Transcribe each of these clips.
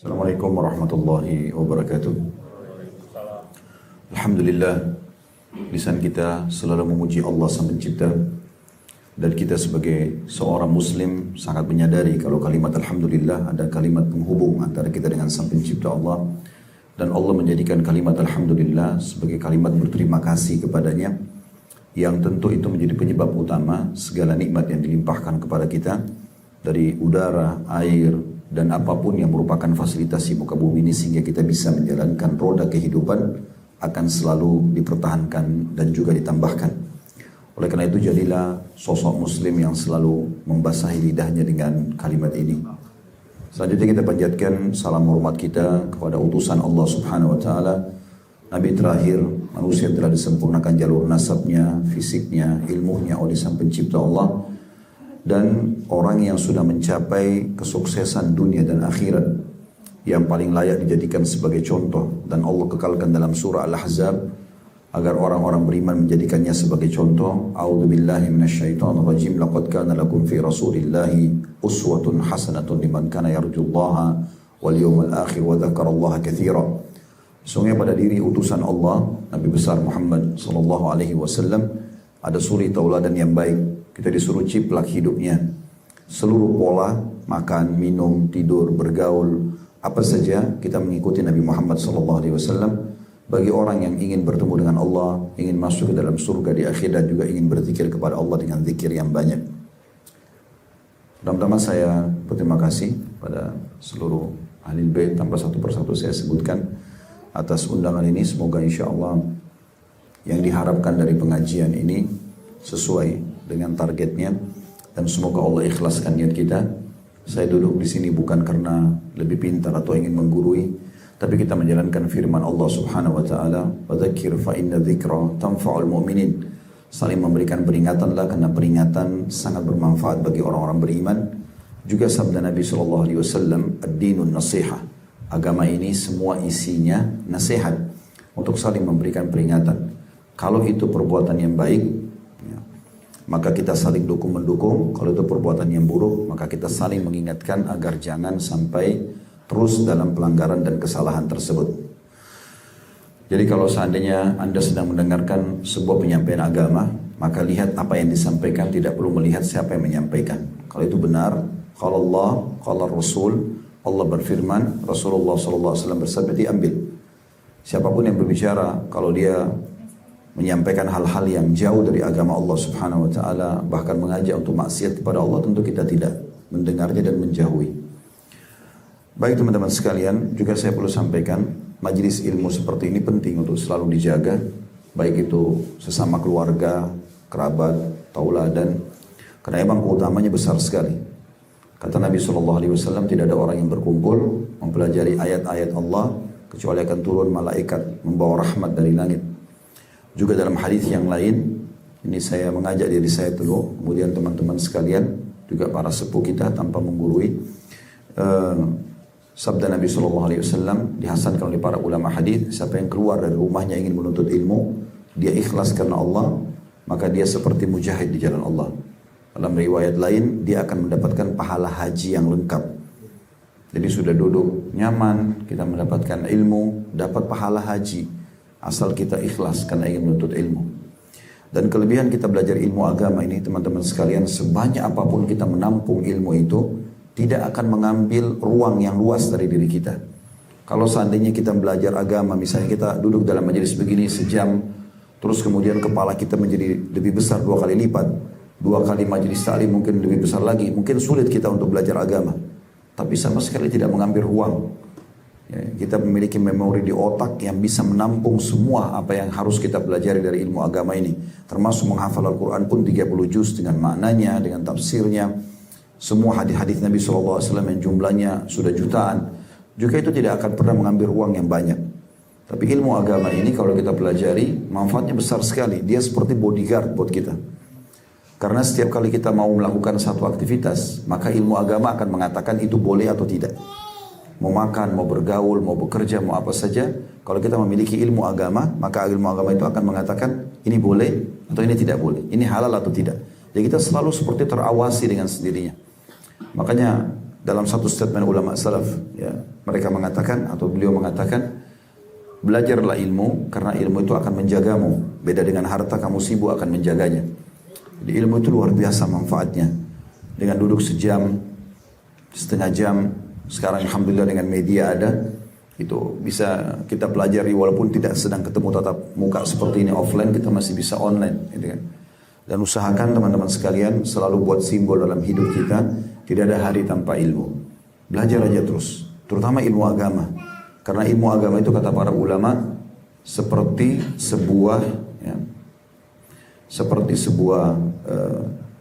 Assalamualaikum warahmatullahi wabarakatuh. Alhamdulillah, lisan kita selalu memuji Allah Sang Pencipta, dan kita sebagai seorang muslim sangat menyadari kalau kalimat Alhamdulillah ada kalimat penghubung antara kita dengan Sang Pencipta Allah, dan Allah menjadikan kalimat Alhamdulillah sebagai kalimat berterima kasih kepadanya, yang tentu itu menjadi penyebab utama segala nikmat yang dilimpahkan kepada kita dari udara, air, dan apapun yang merupakan fasilitas di muka bumi ini sehingga kita bisa menjalankan roda kehidupan akan selalu dipertahankan dan juga ditambahkan. Oleh karena itu jadilah sosok muslim yang selalu membasahi lidahnya dengan kalimat ini. Selanjutnya kita panjatkan salam hormat kita kepada utusan Allah Subhanahu wa taala, Nabi terakhir, manusia yang telah disempurnakan jalur nasabnya, fisiknya, ilmunya oleh Sang Pencipta Allah, dan orang yang sudah mencapai kesuksesan dunia dan akhirat yang paling layak dijadikan sebagai contoh, dan Allah kekalkan dalam surah Al-Ahzab agar orang-orang beriman menjadikannya sebagai contoh. A'udzubillahi minasyaitonir rajim. Laqad kana lakum fi rasulillahi uswatun hasanatun liman kana yarjullaha wal yawmal akhir wa dzakarallaha katsira. Sungguh pada diri utusan Allah Nabi besar Muhammad sallallahu alaihi wasallam ada suri tauladan yang baik. Kita disuruh ciplak hidupnya. Seluruh pola, makan, minum, tidur, bergaul, apa saja kita mengikuti Nabi Muhammad SAW. Bagi orang yang ingin bertemu dengan Allah, ingin masuk ke dalam surga di akhir, dan juga ingin berzikir kepada Allah dengan zikir yang banyak. Pertama-tama saya berterima kasih pada seluruh ahli bait, tanpa satu persatu saya sebutkan, atas undangan ini. Semoga insya Allah yang diharapkan dari pengajian ini sesuai dengan targetnya, dan semoga Allah ikhlaskan niat kita. Saya duduk di sini bukan karena lebih pintar atau ingin menggurui, tapi kita menjalankan firman Allah Subhanahu wa taala, "Wadzakir fa inna dzikra tanfa'ul mu'minin." Saling memberikan peringatanlah, karena peringatan sangat bermanfaat bagi orang-orang beriman. Juga sabda Nabi sallallahu alaihi wasallam, "Ad-dinun nasihah." Agama ini semua isinya nasihat, untuk saling memberikan peringatan. Kalau itu perbuatan yang baik, maka kita saling dukung-mendukung. Kalau itu perbuatan yang buruk, maka kita saling mengingatkan agar jangan sampai terus dalam pelanggaran dan kesalahan tersebut. Jadi kalau seandainya Anda sedang mendengarkan sebuah penyampaian agama, maka lihat apa yang disampaikan, tidak perlu melihat siapa yang menyampaikan. Kalau itu benar, kalau Allah, kalau Rasul, Allah berfirman, Rasulullah SAW bersabda, diambil. Siapapun yang berbicara, kalau dia menyampaikan hal-hal yang jauh dari agama Allah Subhanahu wa taala, bahkan mengajak untuk maksiat kepada Allah, tentu kita tidak mendengarnya dan menjauhi. Baik teman-teman sekalian, juga saya perlu sampaikan, majelis ilmu seperti ini penting untuk selalu dijaga, baik itu sesama keluarga, kerabat, tauladan, karena emang keutamanya besar sekali. Kata Nabi SAW, tidak ada orang yang berkumpul mempelajari ayat-ayat Allah kecuali akan turun malaikat membawa rahmat dari langit. Juga dalam hadis yang lain, ini saya mengajak diri saya dulu, kemudian teman-teman sekalian, juga para sepuh kita tanpa menggurui. Sabda Nabi SAW dihasankan oleh para ulama hadis, siapa yang keluar dari rumahnya ingin menuntut ilmu, dia ikhlas karena Allah, maka dia seperti mujahid di jalan Allah. Dalam riwayat lain, dia akan mendapatkan pahala haji yang lengkap. Jadi sudah duduk nyaman, kita mendapatkan ilmu, dapat pahala haji. Asal kita ikhlas karena ingin menuntut ilmu. Dan kelebihan kita belajar ilmu agama ini, teman-teman sekalian, sebanyak apapun kita menampung ilmu itu, tidak akan mengambil ruang yang luas dari diri kita. Kalau seandainya kita belajar agama, misalnya kita duduk dalam majelis begini sejam, terus kemudian kepala kita menjadi lebih besar 2 kali lipat, 2 kali majelis ta'lim mungkin lebih besar lagi, mungkin sulit kita untuk belajar agama. Tapi sama sekali tidak mengambil ruang. Ya, kita memiliki memori di otak yang bisa menampung semua apa yang harus kita pelajari dari ilmu agama ini. Termasuk menghafal Al-Quran pun 30 juz dengan maknanya, dengan tafsirnya. Semua hadis-hadis Nabi SAW yang jumlahnya sudah jutaan. Juga itu tidak akan pernah mengambil ruang yang banyak. Tapi ilmu agama ini kalau kita pelajari, manfaatnya besar sekali. Dia seperti bodyguard buat kita. Karena setiap kali kita mau melakukan satu aktivitas, maka ilmu agama akan mengatakan itu boleh atau tidak. Mau makan, mau bergaul, mau bekerja, mau apa saja. Kalau kita memiliki ilmu agama, maka ilmu agama itu akan mengatakan ini boleh atau ini tidak boleh. Ini halal atau tidak. Jadi kita selalu seperti terawasi dengan sendirinya. Makanya dalam satu statement ulama salaf, ya, mereka mengatakan atau beliau mengatakan, belajarlah ilmu karena ilmu itu akan menjagamu. Beda dengan harta, kamu sibuk akan menjaganya. Jadi ilmu itu luar biasa manfaatnya. Dengan duduk sejam, setengah jam, sekarang alhamdulillah dengan media ada, itu bisa kita pelajari walaupun tidak sedang ketemu tatap muka seperti ini offline, kita masih bisa online, gitu kan. Dan usahakan teman-teman sekalian selalu buat simbol dalam hidup kita, tidak ada hari tanpa ilmu. Belajar aja terus, terutama ilmu agama. Karena ilmu agama itu kata para ulama seperti sebuah ya,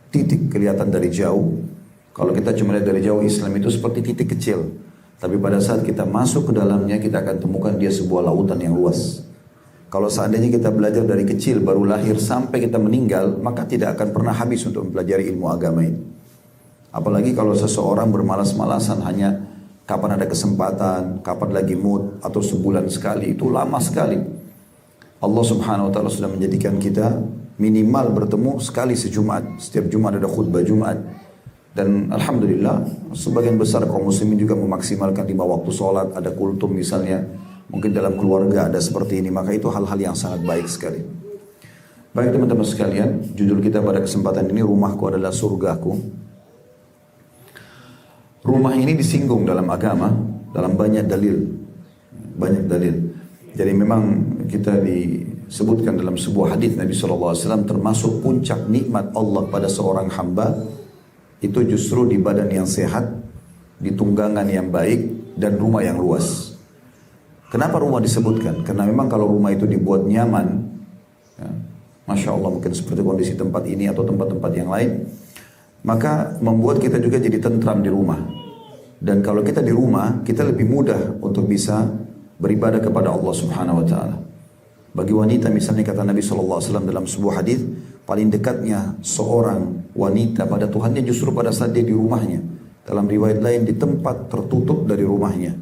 titik kelihatan dari jauh. Kalau kita cuma lihat dari jauh, Islam itu seperti titik kecil. Tapi pada saat kita masuk ke dalamnya, kita akan temukan dia sebuah lautan yang luas. Kalau seandainya kita belajar dari kecil, baru lahir sampai kita meninggal, maka tidak akan pernah habis untuk mempelajari ilmu agama ini. Apalagi kalau seseorang bermalas-malasan hanya kapan ada kesempatan, kapan lagi mood, atau sebulan sekali, itu lama sekali. Allah subhanahu wa ta'ala sudah menjadikan kita minimal bertemu sekali sejumat. Setiap Jumat ada khutbah Jumat. Dan alhamdulillah sebagian besar kaum muslimin juga memaksimalkan 5 waktu sholat, ada kultum misalnya, mungkin dalam keluarga ada seperti ini, maka itu hal-hal yang sangat baik sekali. Baik teman-teman sekalian, judul kita pada kesempatan ini, rumahku adalah surgaku. Rumah ini disinggung dalam agama, dalam banyak dalil. Jadi memang kita disebutkan dalam sebuah hadis Nabi SAW, termasuk puncak nikmat Allah pada seorang hamba, itu justru di badan yang sehat, di tunggangan yang baik, dan rumah yang luas. Kenapa rumah disebutkan? Karena memang kalau rumah itu dibuat nyaman, ya, Masya Allah mungkin seperti kondisi tempat ini atau tempat-tempat yang lain, maka membuat kita juga jadi tentram di rumah. Dan kalau kita di rumah, kita lebih mudah untuk bisa beribadah kepada Allah Subhanahu Wa Taala. Bagi wanita misalnya kata Nabi SAW dalam sebuah hadis, paling dekatnya seorang wanita pada Tuhannya justru pada saat dia di rumahnya. Dalam riwayat lain di tempat tertutup dari rumahnya.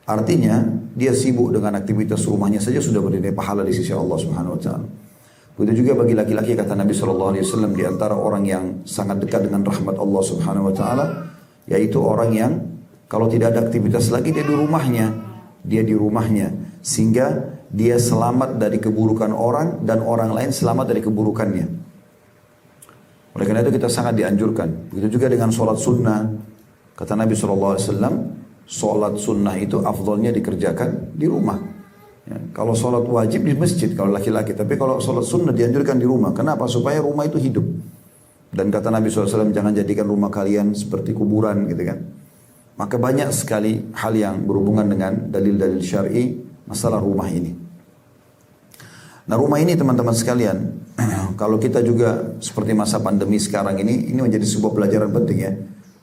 Artinya dia sibuk dengan aktivitas rumahnya saja sudah bernilai pahala di sisi Allah Subhanahu Wa Taala. Begitu juga bagi laki-laki kata Nabi SAW, di antara orang yang sangat dekat dengan rahmat Allah Subhanahu Wa Taala, yaitu orang yang kalau tidak ada aktivitas lagi dia di rumahnya, sehingga dia selamat dari keburukan orang dan orang lain selamat dari keburukannya. Oleh karena itu kita sangat dianjurkan. Begitu juga dengan sholat sunnah. Kata Nabi SAW, sholat sunnah itu afdolnya dikerjakan di rumah. Ya, kalau sholat wajib di masjid kalau laki-laki, tapi kalau sholat sunnah dianjurkan di rumah. Kenapa? Supaya rumah itu hidup. Dan kata Nabi SAW, jangan jadikan rumah kalian seperti kuburan gitu kan. Maka banyak sekali hal yang berhubungan dengan dalil-dalil syar'i masalah rumah ini. Nah rumah ini teman-teman sekalian, kalau kita juga seperti masa pandemi sekarang ini menjadi sebuah pelajaran penting ya.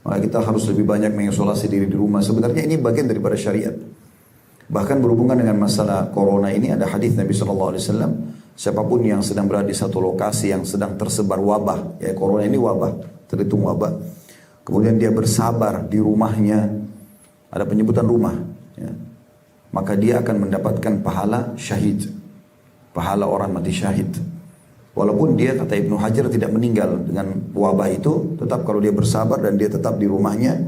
Maka kita harus lebih banyak mengisolasi diri di rumah. Sebenarnya ini bagian daripada syariat. Bahkan berhubungan dengan masalah corona ini ada hadis Nabi SAW, siapapun yang sedang berada di satu lokasi yang sedang tersebar wabah, ya corona ini wabah, terhitung wabah. Kemudian dia bersabar di rumahnya, ada penyebutan rumah, ya, maka dia akan mendapatkan pahala syahid, pahala orang mati syahid. Walaupun dia kata Ibnu Hajar tidak meninggal dengan wabah itu, tetap kalau dia bersabar dan dia tetap di rumahnya,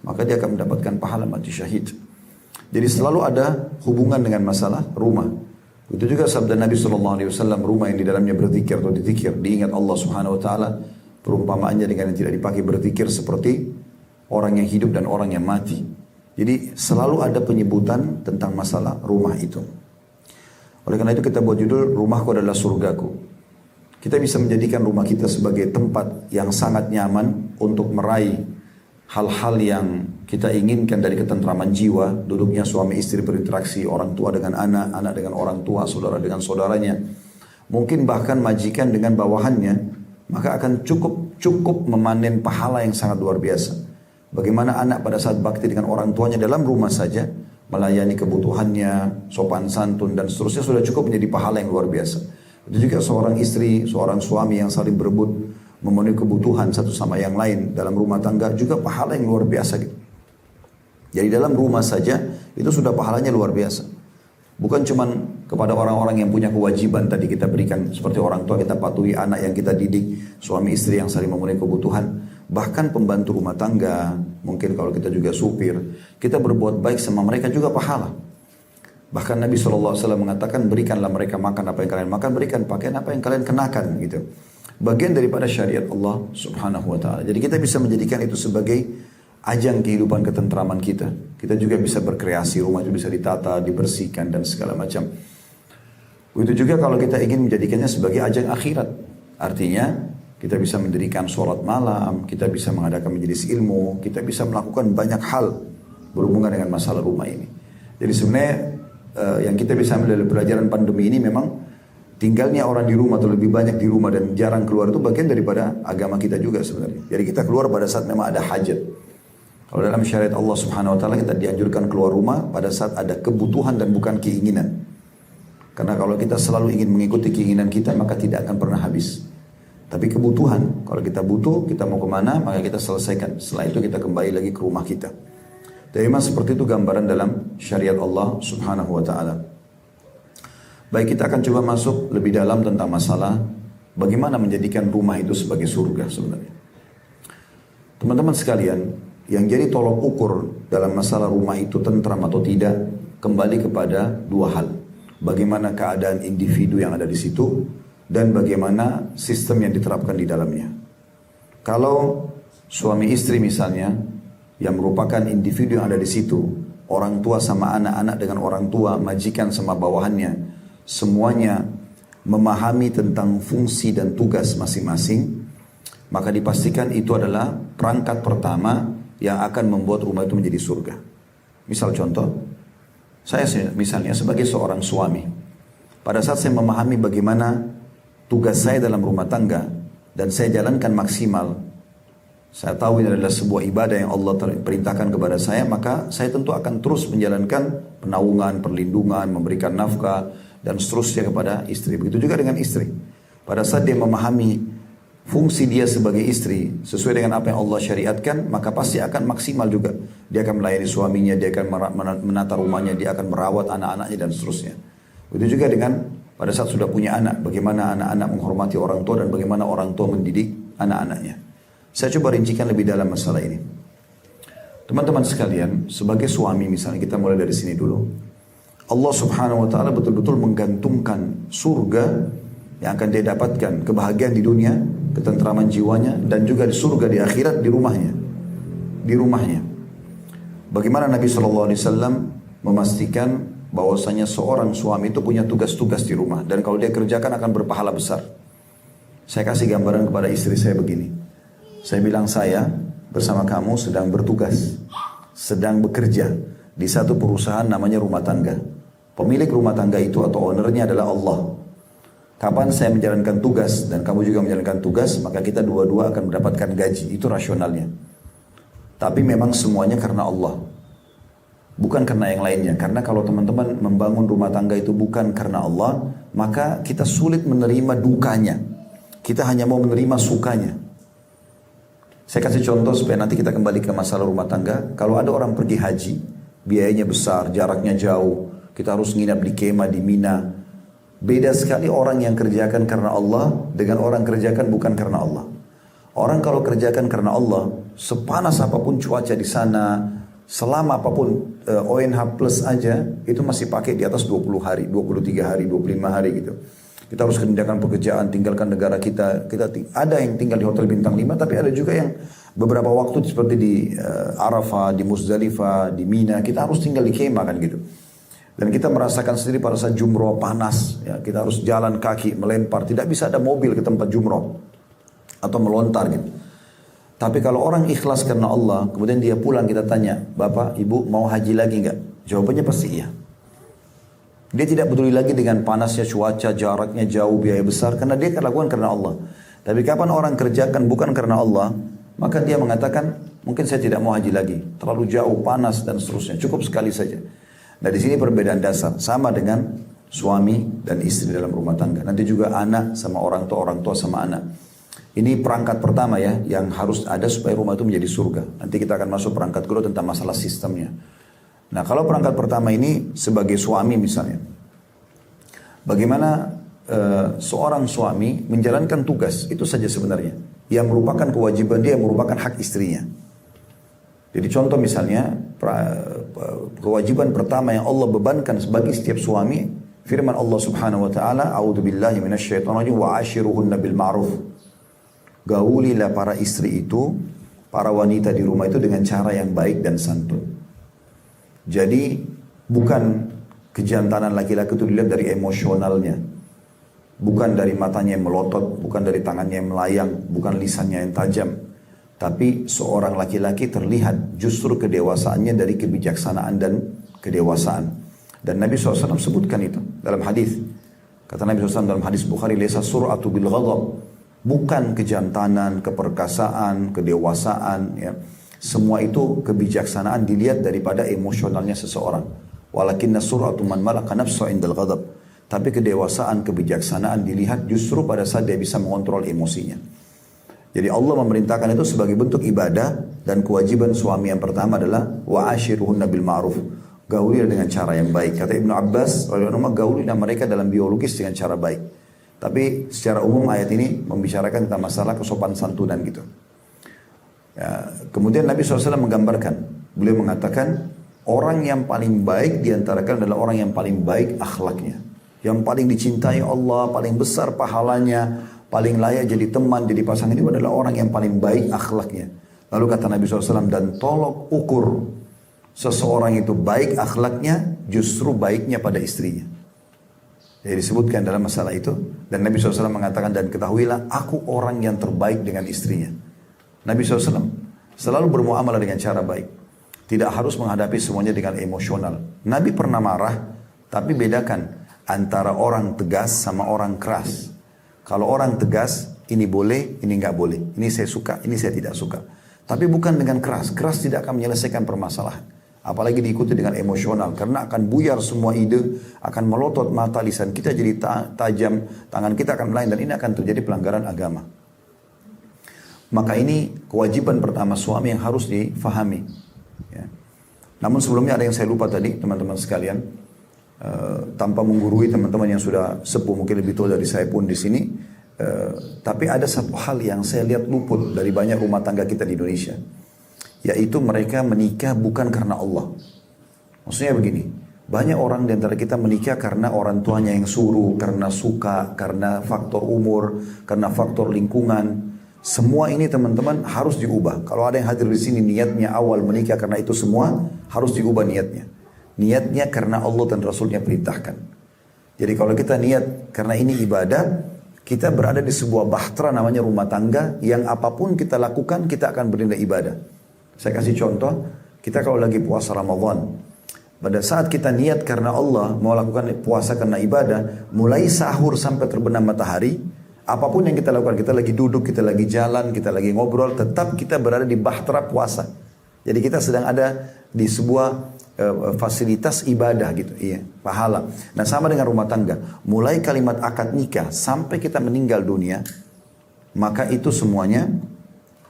maka dia akan mendapatkan pahala mati syahid. Jadi selalu ada hubungan dengan masalah rumah. Itu juga sabda Nabi SAW, rumah yang di dalamnya berzikir atau dizikir, diingat Allah Subhanahu Wa Taala. Perumpamaannya dengan yang tidak dipakai berzikir seperti orang yang hidup dan orang yang mati. Jadi selalu ada penyebutan tentang masalah rumah itu. Oleh karena itu kita buat judul, rumahku adalah surgaku. Kita bisa menjadikan rumah kita sebagai tempat yang sangat nyaman untuk meraih hal-hal yang kita inginkan dari ketentraman jiwa. Duduknya suami istri berinteraksi, orang tua dengan anak, anak dengan orang tua, saudara dengan saudaranya. Mungkin bahkan majikan dengan bawahannya. Maka akan cukup memanen pahala yang sangat luar biasa. Bagaimana anak pada saat bakti dengan orang tuanya dalam rumah saja, melayani kebutuhannya, sopan santun dan seterusnya sudah cukup menjadi pahala yang luar biasa. Itu juga seorang istri, seorang suami yang saling berebut memenuhi kebutuhan satu sama yang lain dalam rumah tangga juga pahala yang luar biasa gitu. Jadi dalam rumah saja itu sudah pahalanya luar biasa. Bukan cuma kepada orang-orang yang punya kewajiban tadi kita berikan, seperti orang tua kita patuhi, anak yang kita didik, suami istri yang saling memenuhi kebutuhan. Bahkan pembantu rumah tangga, mungkin kalau kita juga supir, kita berbuat baik sama mereka juga pahala. Bahkan Nabi SAW mengatakan, berikanlah mereka makan apa yang kalian makan, berikan pakaian apa yang kalian kenakan gitu. Bagian daripada syariat Allah Subhanahu wa ta'ala. Jadi kita bisa menjadikan itu sebagai ajang kehidupan ketentraman kita. Kita juga bisa berkreasi, rumah itu bisa ditata, dibersihkan dan segala macam. Begitu juga kalau kita ingin menjadikannya sebagai ajang akhirat. Artinya kita bisa mendirikan sholat malam, kita bisa mengadakan majelis ilmu, kita bisa melakukan banyak hal berhubungan dengan masalah rumah ini. Jadi sebenarnya yang kita bisa ambil dari pelajaran pandemi ini memang tinggalnya orang di rumah atau lebih banyak di rumah dan jarang keluar itu bagian daripada agama kita juga sebenarnya. Jadi kita keluar pada saat memang ada hajat. Kalau dalam syariat Allah Subhanahu wa ta'ala kita dianjurkan keluar rumah pada saat ada kebutuhan dan bukan keinginan. Karena kalau kita selalu ingin mengikuti keinginan kita maka tidak akan pernah habis. Tapi kebutuhan, kalau kita butuh, kita mau kemana, maka kita selesaikan. Setelah itu kita kembali lagi ke rumah kita. Jadi memang seperti itu gambaran dalam syariat Allah Subhanahu wa ta'ala. Baik, kita akan coba masuk lebih dalam tentang masalah bagaimana menjadikan rumah itu sebagai surga sebenarnya. Teman-teman sekalian, yang jadi tolok ukur dalam masalah rumah itu tentram atau tidak, kembali kepada dua hal. Bagaimana keadaan individu yang ada di situ, dan bagaimana sistem yang diterapkan di dalamnya. Kalau suami istri misalnya, yang merupakan individu yang ada di situ, orang tua sama anak-anak dengan orang tua, majikan sama bawahannya, semuanya memahami tentang fungsi dan tugas masing-masing, maka dipastikan itu adalah perangkat pertama yang akan membuat rumah itu menjadi surga. Misal contoh, saya misalnya sebagai seorang suami, pada saat saya memahami bagaimana tugas saya dalam rumah tangga dan saya jalankan maksimal, saya tahu ini adalah sebuah ibadah yang Allah perintahkan kepada saya, maka saya tentu akan terus menjalankan penaungan, perlindungan, memberikan nafkah dan seterusnya kepada istri. Begitu juga dengan istri. Pada saat dia memahami fungsi dia sebagai istri sesuai dengan apa yang Allah syariatkan, maka pasti akan maksimal juga. Dia akan melayani suaminya, dia akan menata rumahnya, dia akan merawat anak-anaknya dan seterusnya. Begitu juga dengan pada saat sudah punya anak, bagaimana anak-anak menghormati orang tua dan bagaimana orang tua mendidik anak-anaknya. Saya coba rincikan lebih dalam masalah ini. Teman-teman sekalian, sebagai suami misalnya, kita mulai dari sini dulu. Allah Subhanahu wa ta'ala betul-betul menggantungkan surga yang akan dia dapatkan, kebahagiaan di dunia, ketentraman jiwanya, dan juga di surga di akhirat di rumahnya. Di rumahnya. Bagaimana Nabi SAW memastikan bahwasanya seorang suami itu punya tugas-tugas di rumah dan kalau dia kerjakan akan berpahala besar. Saya kasih gambaran kepada istri saya begini. Saya bilang saya bersama kamu sedang bertugas, sedang bekerja di satu perusahaan namanya rumah tangga. Pemilik rumah tangga itu atau ownernya adalah Allah. Kapan saya menjalankan tugas dan kamu juga menjalankan tugas, maka kita dua-dua akan mendapatkan gaji. Itu rasionalnya. Tapi memang semuanya karena Allah. Bukan karena yang lainnya. Karena kalau teman-teman membangun rumah tangga itu bukan karena Allah, maka kita sulit menerima dukanya. Kita hanya mau menerima sukanya. Saya kasih contoh supaya nanti kita kembali ke masalah rumah tangga. Kalau ada orang pergi haji, biayanya besar, jaraknya jauh, kita harus nginap di kemah di Mina. Beda sekali orang yang kerjakan karena Allah dengan orang kerjakan bukan karena Allah. Orang kalau kerjakan karena Allah, sepanas apapun cuaca di sana, selama apapun ONH plus aja, itu masih pakai di atas 20 hari, 23 hari, 25 hari gitu. Kita harus kerjakan pekerjaan, tinggalkan negara kita. Ada yang tinggal di hotel bintang 5, tapi ada juga yang beberapa waktu seperti di Arafah, di Muzdalifah, di Mina, kita harus tinggal di kemah kan gitu. Dan kita merasakan sendiri pada saat jumroh panas, ya, kita harus jalan kaki, melempar, tidak bisa ada mobil ke tempat jumroh atau melontar gitu. Tapi kalau orang ikhlas karena Allah, kemudian dia pulang, kita tanya, Bapak, Ibu mau haji lagi enggak? Jawabannya pasti iya. Dia tidak peduli lagi dengan panasnya cuaca, jaraknya jauh, biaya besar, karena dia akan lakukan karena Allah. Tapi kapan orang kerjakan bukan karena Allah, maka dia mengatakan, mungkin saya tidak mau haji lagi, terlalu jauh, panas dan seterusnya, cukup sekali saja. Nah di sini perbedaan dasar, sama dengan suami dan istri dalam rumah tangga. Nanti juga anak sama orang tua sama anak. Ini perangkat pertama ya, yang harus ada supaya rumah itu menjadi surga. Nanti kita akan masuk perangkat kedua tentang masalah sistemnya. Nah kalau perangkat pertama ini sebagai suami misalnya. Bagaimana seorang suami menjalankan tugas, itu saja sebenarnya. yang merupakan kewajiban dia, yang merupakan hak istrinya. Jadi contoh misalnya, kewajiban pertama yang Allah bebankan sebagai setiap suami, firman Allah subhanahu wa ta'ala, a'udzubillahi minasyaitonirrajim, wa ashiruhunna bil ma'ruf. Gaulilah para istri itu, para wanita di rumah itu dengan cara yang baik dan santun. Jadi bukan kejantanan laki-laki itu dilihat dari emosionalnya, bukan dari matanya yang melotot, bukan dari tangannya yang melayang, bukan lisannya yang tajam. Tapi seorang laki-laki terlihat justru kedewasaannya dari kebijaksanaan dan kedewasaan. Dan Nabi SAW sebutkan itu dalam hadis. Kata Nabi SAW dalam hadis Bukhari, "Laisa sur'atu bil ghadab." Bukan kejantanan, keperkasaan, kedewasaan. Ya. Semua itu kebijaksanaan dilihat daripada emosionalnya seseorang. Walakinna sur'atu man malaka nafsu indal ghadab. Tapi kedewasaan, kebijaksanaan dilihat justru pada saat dia bisa mengontrol emosinya. Jadi Allah memerintahkan itu sebagai bentuk ibadah, dan kewajiban suami yang pertama adalah wa ashiruhunna bil ma'ruf. Gaulilah dengan cara yang baik. Kata Ibnu Abbas, gaulilah mereka dalam biologis dengan cara baik. Tapi secara umum ayat ini membicarakan tentang masalah kesopan santunan gitu. Ya, kemudian Nabi SAW menggambarkan, beliau mengatakan orang yang paling baik diantara kalian adalah orang yang paling baik akhlaknya, yang paling dicintai Allah, paling besar pahalanya, paling layak jadi teman, jadi pasangan itu adalah orang yang paling baik akhlaknya. Lalu kata Nabi SAW, dan tolok ukur seseorang itu baik akhlaknya justru baiknya pada istrinya. Jadi disebutkan dalam masalah itu, dan Nabi SAW mengatakan, dan ketahuilah aku orang yang terbaik dengan istrinya. Nabi SAW selalu bermuamalah dengan cara baik, tidak harus menghadapi semuanya dengan emosional. Nabi pernah marah, tapi bedakan antara orang tegas sama orang keras. Kalau orang tegas, ini boleh, ini nggak boleh, ini saya suka, ini saya tidak suka. Tapi bukan dengan keras. Keras tidak akan menyelesaikan permasalahan. Apalagi diikuti dengan emosional, karena akan buyar semua ide, akan melotot mata, lisan kita jadi tajam, tangan kita akan melayang, dan ini akan terjadi pelanggaran agama. Maka ini kewajiban pertama suami yang harus difahami. Ya. Namun sebelumnya ada yang saya lupa tadi, teman-teman sekalian, tanpa menggurui teman-teman yang sudah sepuh, mungkin lebih tua dari saya pun di sini, tapi ada satu hal yang saya lihat luput dari banyak rumah tangga kita di Indonesia. Yaitu mereka menikah bukan karena Allah. Maksudnya begini, banyak orang di antara kita menikah karena orang tuanya yang suruh, karena suka, karena faktor umur, karena faktor lingkungan. Semua ini teman-teman harus diubah. Kalau ada yang hadir di sini niatnya awal menikah karena itu semua, harus diubah niatnya. Niatnya karena Allah dan Rasulnya perintahkan. Jadi kalau kita niat karena ini ibadah, kita berada di sebuah bahtera namanya rumah tangga, yang apapun kita lakukan kita akan bernilai ibadah. Saya kasih contoh, kita kalau lagi puasa Ramadan, pada saat kita niat karena Allah, mau lakukan puasa karena ibadah, mulai sahur sampai terbenam matahari, apapun yang kita lakukan, kita lagi duduk, kita lagi jalan, kita lagi ngobrol, tetap kita berada di bahtera puasa. Jadi kita sedang ada di sebuah fasilitas ibadah gitu, iya, pahala. Nah sama dengan rumah tangga, mulai kalimat akad nikah sampai kita meninggal dunia, maka itu semuanya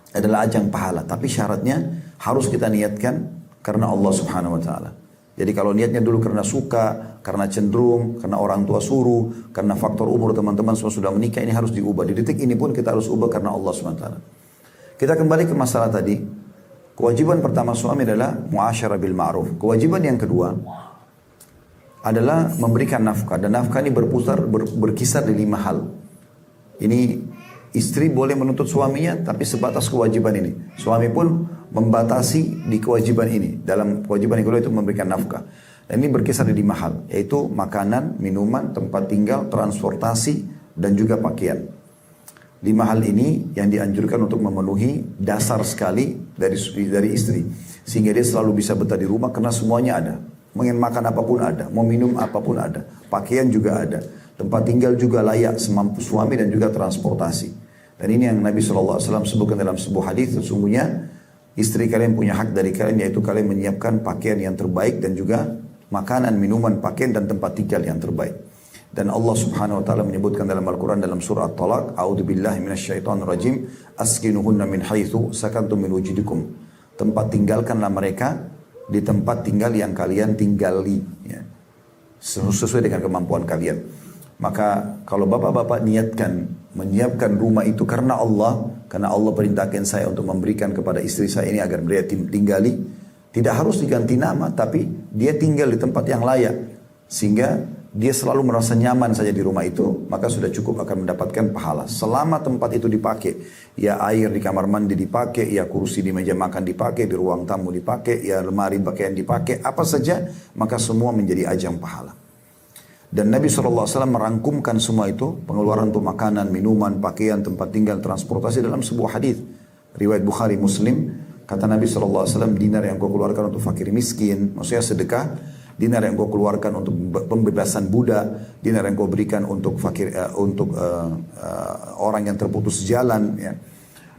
adalah ajang pahala, tapi syaratnya harus kita niatkan karena Allah Subhanahu wa taala. Jadi kalau niatnya dulu karena suka, karena cenderung, karena orang tua suruh, karena faktor umur teman-teman semua sudah menikah, ini harus diubah. Di detik ini pun kita harus ubah karena Allah Subhanahu wa taala. Kita kembali ke masalah tadi. Kewajiban pertama suami adalah muasyarah bil ma'ruf. Kewajiban yang kedua adalah memberikan nafkah, dan nafkah ini berkisar di 5 hal. Ini istri boleh menuntut suaminya, tapi sebatas kewajiban ini. Suami pun membatasi di kewajiban ini. Dalam kewajiban yang kedua itu memberikan nafkah. Dan ini berkisar di 5 hal, yaitu makanan, minuman, tempat tinggal, transportasi, dan juga pakaian. 5 hal ini yang dianjurkan untuk memenuhi dasar sekali dari istri. Sehingga dia selalu bisa betah di rumah karena semuanya ada. Mau makan apapun ada, mau minum apapun ada. Pakaian juga ada. Tempat tinggal juga layak semampu suami, dan juga transportasi. Dan ini yang Nabi SAW sebutkan dalam sebuah hadis, sesungguhnya istri kalian punya hak dari kalian, yaitu kalian menyiapkan pakaian yang terbaik, dan juga makanan, minuman, pakaian, dan tempat tinggal yang terbaik. Dan Allah Subhanahu wa taala menyebutkan dalam Al-Qur'an dalam surah At-Talaq, a'udzubillahi minasyaitonirrajim, askinuhunna min haitsu sakantum min wujudikum. Tempat tinggalkanlah mereka di tempat tinggal yang kalian tinggali, ya, sesuai dengan kemampuan kalian. Maka kalau bapak-bapak niatkan menyiapkan rumah itu karena Allah, karena Allah perintahkan saya untuk memberikan kepada istri saya ini agar dia tinggali. Tidak harus diganti nama, tapi dia tinggal di tempat yang layak. Sehingga dia selalu merasa nyaman saja di rumah itu, maka sudah cukup akan mendapatkan pahala. Selama tempat itu dipakai, ya air di kamar mandi dipakai, ya kursi di meja makan dipakai, di ruang tamu dipakai, ya lemari pakaian dipakai, apa saja, maka semua menjadi ajang pahala. Dan Nabi SAW merangkumkan semua itu, pengeluaran untuk makanan, minuman, pakaian, tempat tinggal, transportasi dalam sebuah hadis. Riwayat Bukhari Muslim, kata Nabi SAW, dinar yang kau keluarkan untuk fakir miskin, maksudnya sedekah, dinar yang kau keluarkan untuk pembebasan budak, dinar yang kau berikan untuk fakir, orang yang terputus jalan, ya.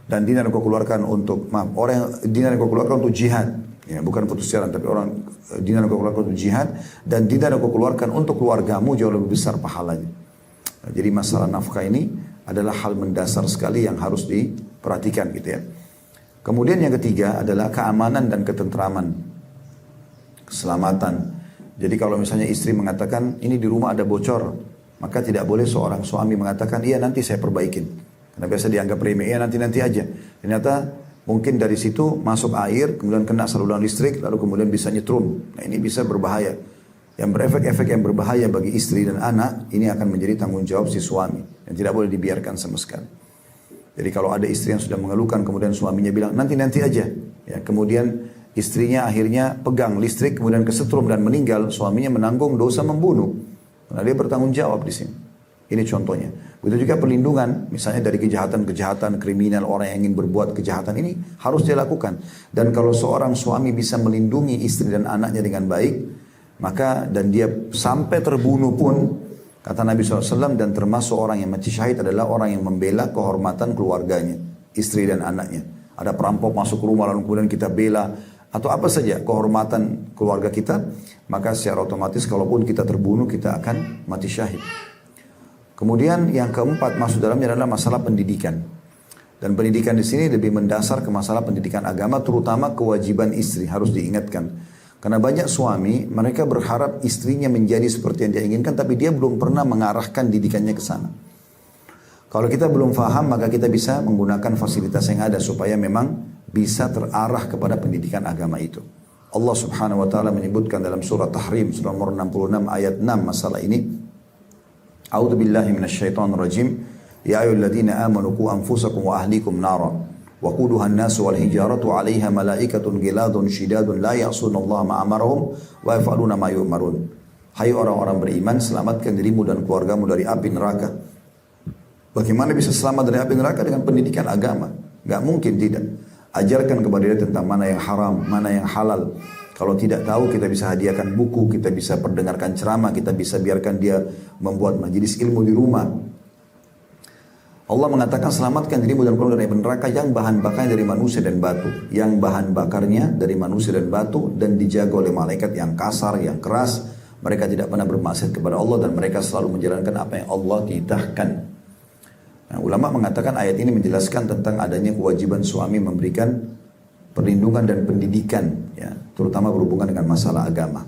Dan dinar yang kau keluarkan untuk, dinar yang kau keluarkan untuk jihad. Ya, bukan putus jalan, tapi dinar yang kau keluarkan untuk jihad, dan dinar yang kau keluarkan untuk keluargamu jauh lebih besar pahalanya. Nah, jadi masalah nafkah ini adalah hal mendasar sekali yang harus diperhatikan gitu ya. Kemudian yang ketiga adalah keamanan dan ketentraman, keselamatan. Jadi kalau misalnya istri mengatakan ini di rumah ada bocor, maka tidak boleh seorang suami mengatakan iya nanti saya perbaikin. Karena biasa dianggap remeh, ya nanti aja. Ternyata mungkin dari situ masuk air, kemudian kena saluran listrik, lalu kemudian bisa nyetrum. Nah ini bisa berbahaya. Yang berefek-efek yang berbahaya bagi istri dan anak, ini akan menjadi tanggung jawab si suami. Dan tidak boleh dibiarkan sama sekali. Jadi kalau ada istri yang sudah mengeluhkan, kemudian suaminya bilang, nanti aja. Ya, kemudian istrinya akhirnya pegang listrik, kemudian kesetrum dan meninggal, suaminya menanggung dosa membunuh. Karena dia bertanggung jawab di sini. Ini contohnya. Begitu juga perlindungan, misalnya dari kejahatan-kejahatan kriminal, orang yang ingin berbuat kejahatan ini harus dilakukan. Dan kalau seorang suami bisa melindungi istri dan anaknya dengan baik, maka dan dia sampai terbunuh pun, kata Nabi SAW, dan termasuk orang yang mati syahid adalah orang yang membela kehormatan keluarganya, istri dan anaknya. Ada perampok masuk ke rumah lalu kemudian kita bela, atau apa saja kehormatan keluarga kita, maka secara otomatis kalaupun kita terbunuh kita akan mati syahid. Kemudian yang keempat masuk dalamnya adalah masalah pendidikan. Dan pendidikan di sini lebih mendasar ke masalah pendidikan agama, terutama kewajiban istri harus diingatkan. Karena banyak suami mereka berharap istrinya menjadi seperti yang dia inginkan, tapi dia belum pernah mengarahkan didikannya ke sana. Kalau kita belum faham, maka kita bisa menggunakan fasilitas yang ada supaya memang bisa terarah kepada pendidikan agama itu. Allah Subhanahu wa taala menyebutkan dalam surah Tahrim surah nomor 66 ayat 6 masalah ini. A'udzu billahi minasyaitonir rajim. Ya ayyuhalladzina amanu qu anfusakum wa ahlikum nara wa quduha an-nasu wal hijaratu 'alaiha malaikatun ghiladun syidadun la ya'sunallaha ma amarahum wa yaf'aluna ma yu'marun. Hai orang-orang beriman, selamatkan dirimu dan keluargamu dari api neraka. Bagaimana bisa selamat dari api neraka? Dengan pendidikan agama. Enggak mungkin tidak. Ajarkan kepada dia tentang mana yang haram, mana yang halal. Kalau tidak tahu, kita bisa hadiahkan buku, kita bisa perdengarkan ceramah, kita bisa biarkan dia membuat majelis ilmu di rumah. Allah mengatakan selamatkan dirimu dan keluarga dari neraka yang bahan bakarnya dari manusia dan batu. Yang bahan bakarnya dari manusia dan batu dan dijaga oleh malaikat yang kasar, yang keras. Mereka tidak pernah bermaksiat kepada Allah dan mereka selalu menjalankan apa yang Allah titahkan. Nah, ulama mengatakan ayat ini menjelaskan tentang adanya kewajiban suami memberikan perlindungan dan pendidikan, ya, terutama berhubungan dengan masalah agama.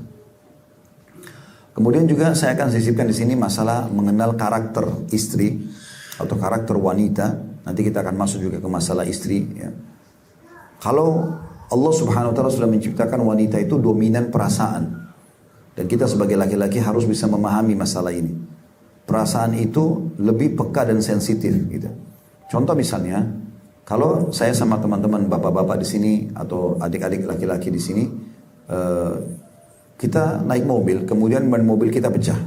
Kemudian juga saya akan sisipkan di sini masalah mengenal karakter istri atau karakter wanita. Nanti kita akan masuk juga ke masalah istri. Ya. Kalau Allah Subhanahu Wa Taala sudah menciptakan wanita itu dominan perasaan, dan kita sebagai laki-laki harus bisa memahami masalah ini. Perasaan itu lebih peka dan sensitif, gitu. Contoh misalnya, kalau saya sama teman-teman bapak-bapak di sini atau adik-adik laki-laki di sini, kita naik mobil, kemudian ban mobil kita pecah.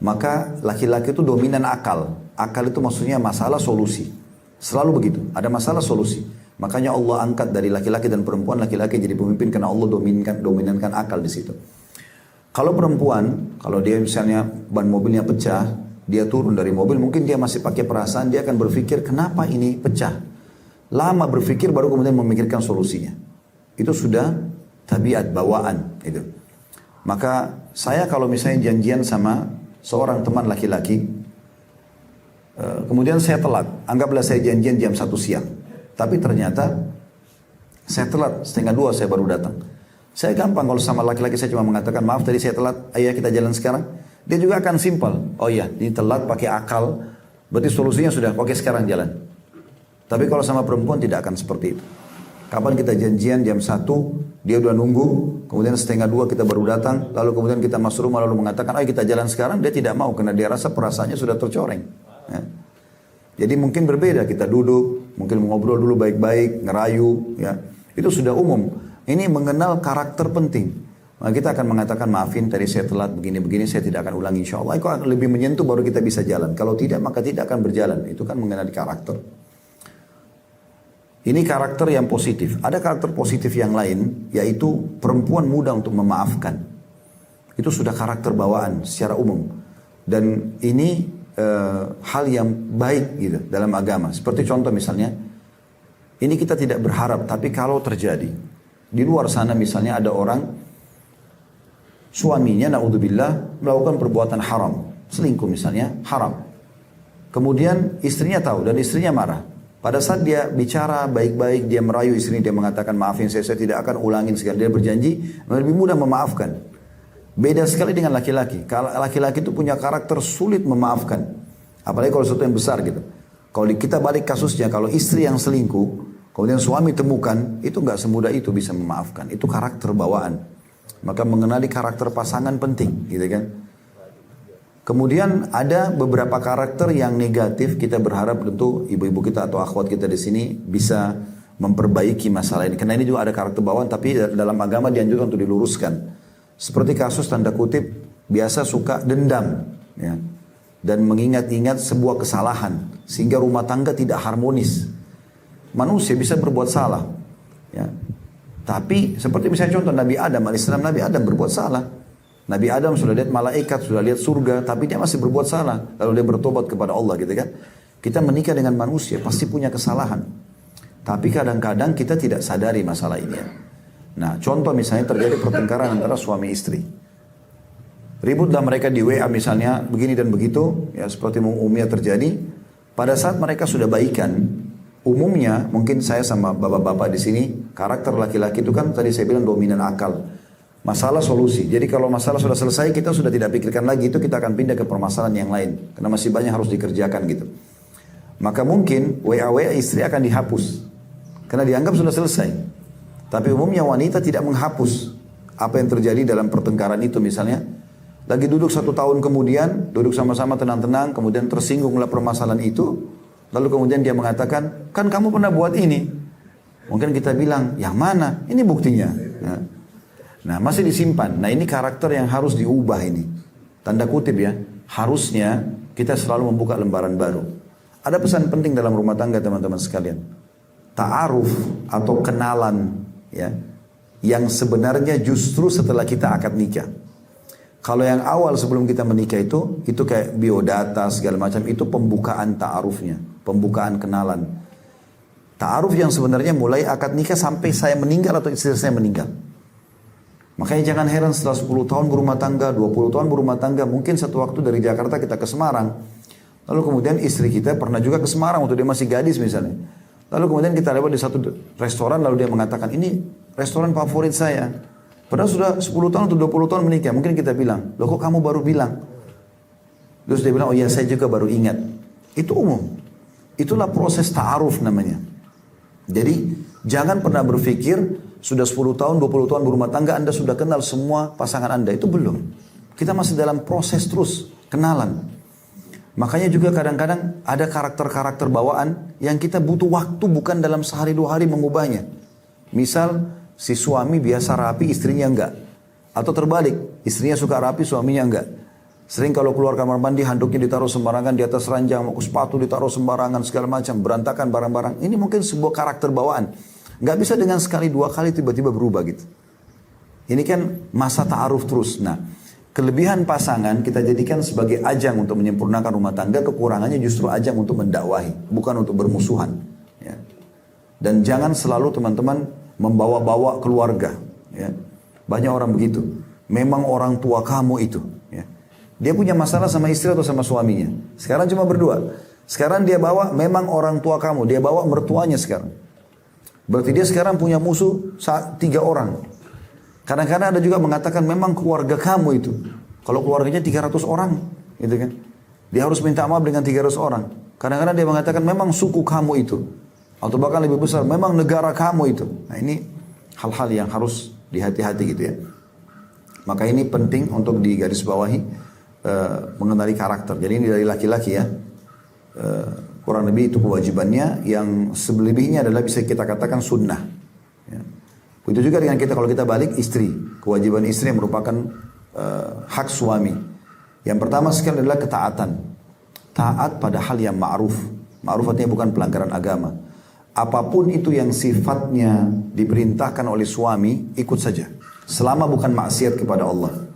Maka laki-laki itu dominan akal. Akal itu maksudnya masalah solusi. Selalu begitu, ada masalah solusi. Makanya Allah angkat dari laki-laki dan perempuan, laki-laki jadi pemimpin karena Allah dominankan akal di situ. Kalau perempuan, kalau dia misalnya ban mobilnya pecah, dia turun dari mobil, mungkin dia masih pakai perasaan, dia akan berpikir kenapa ini pecah. Lama berpikir baru kemudian memikirkan solusinya. Itu sudah tabiat bawaan itu. Maka saya kalau misalnya janjian sama seorang teman laki-laki, kemudian saya telat, anggaplah saya janjian jam 1 siang, tapi ternyata saya telat, 1:30 saya baru datang. Saya gampang kalau sama laki-laki, saya cuma mengatakan maaf tadi saya telat, ayo kita jalan sekarang. Dia juga akan simpel, oh iya ini telat pakai akal, berarti solusinya sudah, oke sekarang jalan. Tapi kalau sama perempuan tidak akan seperti itu. Kapan kita janjian jam 1, dia udah nunggu, kemudian 1:30 kita baru datang, lalu kemudian kita masuk rumah lalu mengatakan, ayo kita jalan sekarang, dia tidak mau karena dia rasa perasaannya sudah tercoreng. Ya. Jadi mungkin berbeda, kita duduk, mungkin ngobrol dulu baik-baik, ngerayu, ya. Itu sudah umum. Ini mengenal karakter penting. Maka kita akan mengatakan, maafin tadi saya telat begini-begini, saya tidak akan ulangi insya Allah. Itu akan lebih menyentuh baru kita bisa jalan. Kalau tidak maka tidak akan berjalan. Itu kan mengenali karakter. Ini karakter yang positif. Ada karakter positif yang lain, yaitu perempuan mudah untuk memaafkan. Itu sudah karakter bawaan secara umum. Dan ini hal yang baik gitu dalam agama. Seperti contoh misalnya, ini kita tidak berharap, tapi kalau terjadi. Di luar sana misalnya ada orang, suaminya na'udzubillah melakukan perbuatan haram. Selingkuh misalnya, haram. Kemudian istrinya tahu dan istrinya marah. Pada saat dia bicara baik-baik, dia merayu istrinya, dia mengatakan maafin saya tidak akan ulangin sekali. Dia berjanji, lebih mudah memaafkan. Beda sekali dengan laki-laki. Kalau laki-laki itu punya karakter sulit memaafkan. Apalagi kalau sesuatu yang besar gitu. Kalau kita balik kasusnya, kalau istri yang selingkuh, kemudian suami temukan, itu nggak semudah itu bisa memaafkan. Itu karakter bawaan. Maka mengenali karakter pasangan penting, gitu kan. Kemudian ada beberapa karakter yang negatif, kita berharap tentu ibu-ibu kita atau akhwat kita di sini bisa memperbaiki masalah ini. Karena ini juga ada karakter bawaan, tapi dalam agama dianjurkan untuk diluruskan. Seperti kasus tanda kutip, biasa suka dendam, ya, dan mengingat-ingat sebuah kesalahan, sehingga rumah tangga tidak harmonis. Manusia bisa berbuat salah, ya. Tapi seperti misalnya contoh Nabi Adam alaihissalam, Nabi Adam berbuat salah. Nabi Adam sudah lihat malaikat, sudah lihat surga, tapi dia masih berbuat salah. Lalu dia bertobat kepada Allah gitu kan. Kita menikah dengan manusia, pasti punya kesalahan. Tapi kadang-kadang kita tidak sadari masalah ini. Nah, contoh misalnya terjadi pertengkaran antara suami istri. Ributlah mereka di WA misalnya, begini dan begitu, ya seperti umumnya terjadi. Pada saat mereka sudah baikan, umumnya mungkin saya sama bapak-bapak di sini, karakter laki-laki itu kan tadi saya bilang dominan akal. Masalah solusi. Jadi kalau masalah sudah selesai, kita sudah tidak pikirkan lagi, itu kita akan pindah ke permasalahan yang lain. Karena masih banyak harus dikerjakan gitu. Maka mungkin WA istri akan dihapus. Karena dianggap sudah selesai. Tapi umumnya wanita tidak menghapus apa yang terjadi dalam pertengkaran itu misalnya. Lagi duduk 1 tahun kemudian, duduk sama-sama tenang-tenang, kemudian tersinggunglah permasalahan itu. Lalu kemudian dia mengatakan, kan kamu pernah buat ini. Mungkin kita bilang, yang mana? Ini buktinya. Nah, masih disimpan. Nah, ini karakter yang harus diubah ini. Tanda kutip ya. Harusnya kita selalu membuka lembaran baru. Ada pesan penting dalam rumah tangga teman-teman sekalian. Ta'aruf atau kenalan ya, yang sebenarnya justru setelah kita akad nikah. Kalau yang awal sebelum kita menikah itu kayak biodata segala macam, itu pembukaan ta'arufnya, pembukaan kenalan. Ta'aruf yang sebenarnya mulai akad nikah sampai saya meninggal atau istri saya meninggal. Makanya jangan heran setelah 10 tahun berumah tangga, 20 tahun berumah tangga, mungkin satu waktu dari Jakarta kita ke Semarang. Lalu kemudian istri kita pernah juga ke Semarang waktu dia masih gadis misalnya. Lalu kemudian kita lewat di satu restoran, lalu dia mengatakan, ini restoran favorit saya. Padahal sudah 10 tahun atau 20 tahun menikah. Mungkin kita bilang, loh kok kamu baru bilang? Terus dia bilang, oh iya saya juga baru ingat. Itu umum. Itulah proses ta'aruf namanya. Jadi jangan pernah berpikir, sudah 10 tahun, 20 tahun berumah tangga, Anda sudah kenal semua pasangan Anda. Itu belum. Kita masih dalam proses terus, kenalan. Makanya juga kadang-kadang ada karakter-karakter bawaan yang kita butuh waktu bukan dalam sehari 2 hari mengubahnya. Misal, si suami biasa rapi, istrinya enggak. Atau terbalik, istrinya suka rapi, suaminya enggak. Sering kalau keluar kamar mandi, handuknya ditaruh sembarangan, di atas ranjang, sepatu ditaruh sembarangan, segala macam, berantakan barang-barang. Ini mungkin sebuah karakter bawaan. Nggak bisa dengan sekali 2 kali tiba-tiba berubah gitu. Ini kan masa ta'aruf terus. Nah, kelebihan pasangan kita jadikan sebagai ajang untuk menyempurnakan rumah tangga. Kekurangannya justru ajang untuk mendakwahi, bukan untuk bermusuhan. Ya. Dan jangan selalu teman-teman membawa-bawa keluarga. Ya. Banyak orang begitu. Memang orang tua kamu itu. Ya. Dia punya masalah sama istri atau sama suaminya. Sekarang cuma berdua. Sekarang dia bawa memang orang tua kamu. Dia bawa mertuanya sekarang. Berarti dia sekarang punya musuh 3 orang. Kadang-kadang ada juga mengatakan memang keluarga kamu itu. Kalau keluarganya 300 orang, gitu kan. Dia harus minta maaf dengan 300 orang. Kadang-kadang dia mengatakan memang suku kamu itu. Atau bahkan lebih besar, memang negara kamu itu. Nah ini hal-hal yang harus dihati-hati gitu ya. Maka ini penting untuk digarisbawahi, mengenali karakter. Jadi ini dari laki-laki ya. Kurang lebih itu kewajibannya, yang selebihnya adalah bisa kita katakan sunnah. Ya. Itu juga dengan kita, kalau kita balik istri. Kewajiban istri yang merupakan hak suami. Yang pertama sekali adalah ketaatan. Taat pada hal yang ma'ruf. Ma'ruf artinya bukan pelanggaran agama. Apapun itu yang sifatnya diperintahkan oleh suami, ikut saja. Selama bukan maksiat kepada Allah.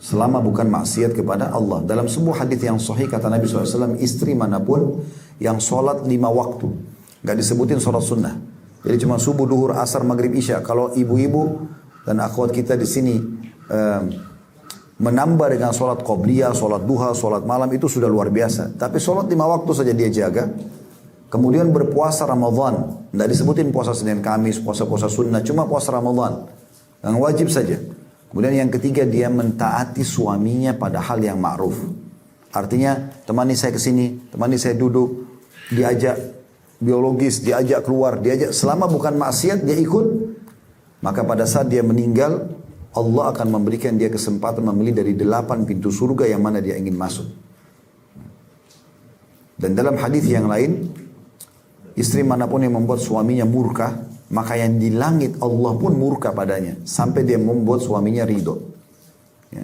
Selama bukan maksiat kepada Allah. Dalam sebuah hadis yang sahih kata Nabi SAW, istri manapun yang sholat 5 waktu. Gak disebutin sholat sunnah. Jadi cuma subuh, duhur, asar, maghrib, isya. Kalau ibu-ibu dan akhwat kita di sini menambah dengan sholat qobliyah, sholat duha, sholat malam, itu sudah luar biasa. Tapi sholat 5 waktu saja dia jaga. Kemudian berpuasa Ramadan. Tidak disebutin puasa Senin Kamis, puasa-puasa sunnah. Cuma puasa Ramadan. Yang wajib saja. Kemudian yang ketiga, dia mentaati suaminya pada hal yang ma'ruf. Artinya, temani saya ke sini, temani saya duduk, diajak biologis, diajak keluar, diajak. Selama bukan maksiat, dia ikut. Maka pada saat dia meninggal, Allah akan memberikan dia kesempatan memilih dari 8 pintu surga yang mana dia ingin masuk. Dan dalam hadis yang lain, istri manapun yang membuat suaminya murka, maka yang di langit Allah pun murka padanya. Sampai dia membuat suaminya ridho. Ya.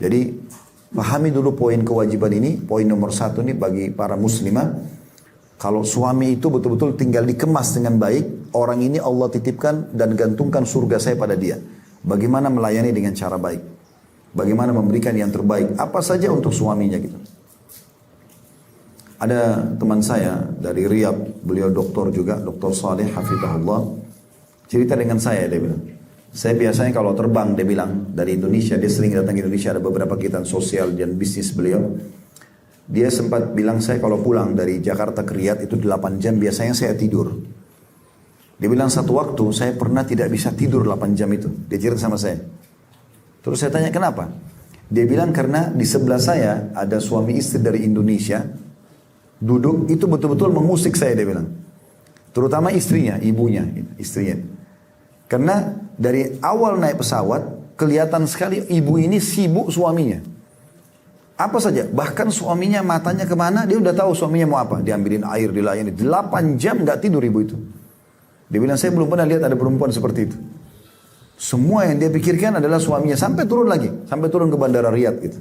Jadi, pahami dulu poin kewajiban ini. Poin nomor 1 nih bagi para muslimah. Kalau suami itu betul-betul tinggal dikemas dengan baik, orang ini Allah titipkan dan gantungkan surga saya pada dia. Bagaimana melayani dengan cara baik. Bagaimana memberikan yang terbaik. Apa saja untuk suaminya gitu. Ada teman saya dari Riyadh, beliau doktor juga, Dr. Saleh Hafizahullah. Cerita dengan saya, dia bilang. Saya biasanya kalau terbang, dia bilang, dari Indonesia, dia sering datang ke Indonesia, ada beberapa kegiatan sosial dan bisnis beliau. Dia sempat bilang, saya kalau pulang dari Jakarta ke Riyadh itu 8 jam, biasanya saya tidur. Dia bilang satu waktu, saya pernah tidak bisa tidur 8 jam itu. Dia cerita sama saya. Terus saya tanya, kenapa? Dia bilang, karena di sebelah saya ada suami istri dari Indonesia, duduk itu betul-betul mengusik saya, dia bilang. Terutama istrinya, ibunya, istrinya. Karena dari awal naik pesawat, kelihatan sekali ibu ini sibuk suaminya. Apa saja, bahkan suaminya matanya kemana, dia udah tahu suaminya mau apa. Diambilin air, dilayani. 8 jam gak tidur ibu itu. Dia bilang, saya belum pernah lihat ada perempuan seperti itu. Semua yang dia pikirkan adalah suaminya. Sampai turun lagi, sampai turun ke bandara Riyadh gitu.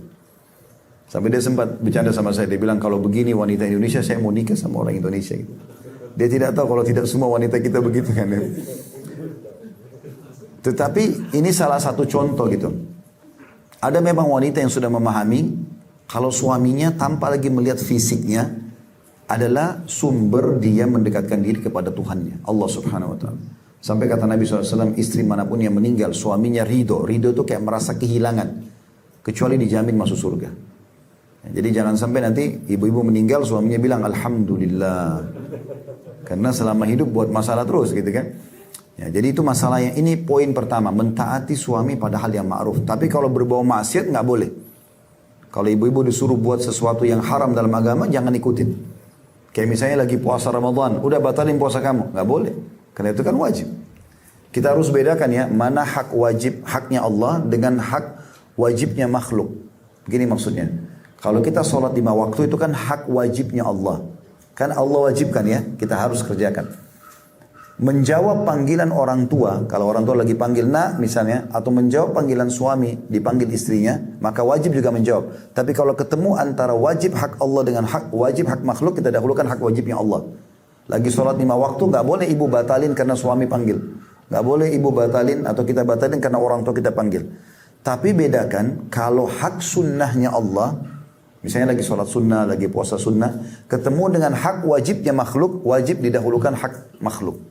Sampai dia sempat bercanda sama saya. Dia bilang, kalau begini wanita Indonesia, saya mau nikah sama orang Indonesia gitu. Dia tidak tahu kalau tidak semua wanita kita begitu kan. Tetapi ini salah satu contoh gitu. Ada memang wanita yang sudah memahami, kalau suaminya tanpa lagi melihat fisiknya, adalah sumber dia mendekatkan diri kepada Tuhannya, Allah Subhanahu Wa Taala. Sampai kata Nabi SAW, istri manapun yang meninggal, suaminya ridho. Ridho itu kayak merasa kehilangan. Kecuali dijamin masuk surga. Jadi jangan sampai nanti ibu-ibu meninggal suaminya bilang alhamdulillah. Karena selama hidup buat masalah terus gitu kan. Ya, jadi itu masalah yang ini poin pertama. Mentaati suami pada hal yang ma'ruf. Tapi kalau berbau maksiat nggak boleh. Kalau ibu-ibu disuruh buat sesuatu yang haram dalam agama jangan ikutin. Kayak misalnya lagi puasa Ramadan. Udah batalin puasa kamu. Nggak boleh. Karena itu kan wajib. Kita harus bedakan ya. Mana hak wajib haknya Allah dengan hak wajibnya makhluk. Begini maksudnya. Kalau kita sholat 5 waktu itu kan hak wajibnya Allah. Kan Allah wajibkan ya, kita harus kerjakan. Menjawab panggilan orang tua, kalau orang tua lagi panggil nak misalnya, atau menjawab panggilan suami, dipanggil istrinya, maka wajib juga menjawab. Tapi kalau ketemu antara wajib hak Allah dengan hak wajib hak makhluk, kita dahulukan hak wajibnya Allah. Lagi sholat 5 waktu, gak boleh ibu batalin karena suami panggil. Gak boleh ibu batalin atau kita batalin karena orang tua kita panggil. Tapi bedakan, kalau hak sunnahnya Allah, misalnya lagi sholat sunnah, lagi puasa sunnah, ketemu dengan hak wajibnya makhluk, wajib didahulukan hak makhluk.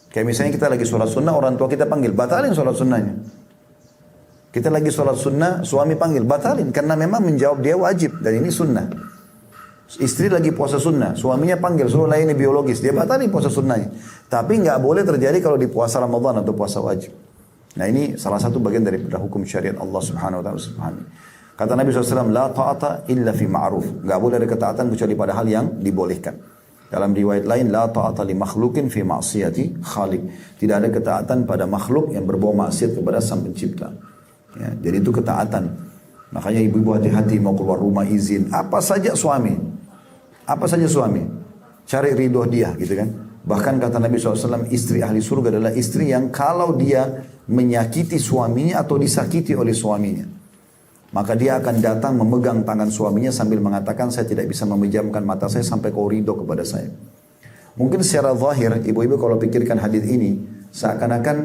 Kayak misalnya kita lagi sholat sunnah, orang tua kita panggil, batalin sholat sunnahnya. Kita lagi sholat sunnah, suami panggil, batalin. Karena memang menjawab dia wajib, dan ini sunnah. Istri lagi puasa sunnah, suaminya panggil, suruh layani biologis, dia batalin puasa sunnahnya. Tapi nggak boleh terjadi kalau di puasa Ramadan atau puasa wajib. Nah ini salah satu bagian dari hukum syariat Allah Subhanahu Wa Taala. Kata Nabi SAW, la ta'ata illa fi ma'ruf. Gak boleh ada ketaatan kecuali pada hal yang dibolehkan. Dalam riwayat lain, la ta'ata li makhlukin fi ma'siyati khaliq. Tidak ada ketaatan pada makhluk yang berbau maksiat kepada Sang Pencipta. Ya, jadi itu ketaatan. Makanya ibu-ibu hati-hati mau keluar rumah izin. Apa saja suami. Cari ridho dia gitu kan. Bahkan kata Nabi SAW, istri ahli surga adalah istri yang kalau dia menyakiti suaminya atau disakiti oleh suaminya, maka dia akan datang memegang tangan suaminya sambil mengatakan, saya tidak bisa memejamkan mata saya sampai kau ridho kepada saya. Mungkin secara zahir, ibu-ibu kalau pikirkan hadis ini, seakan-akan,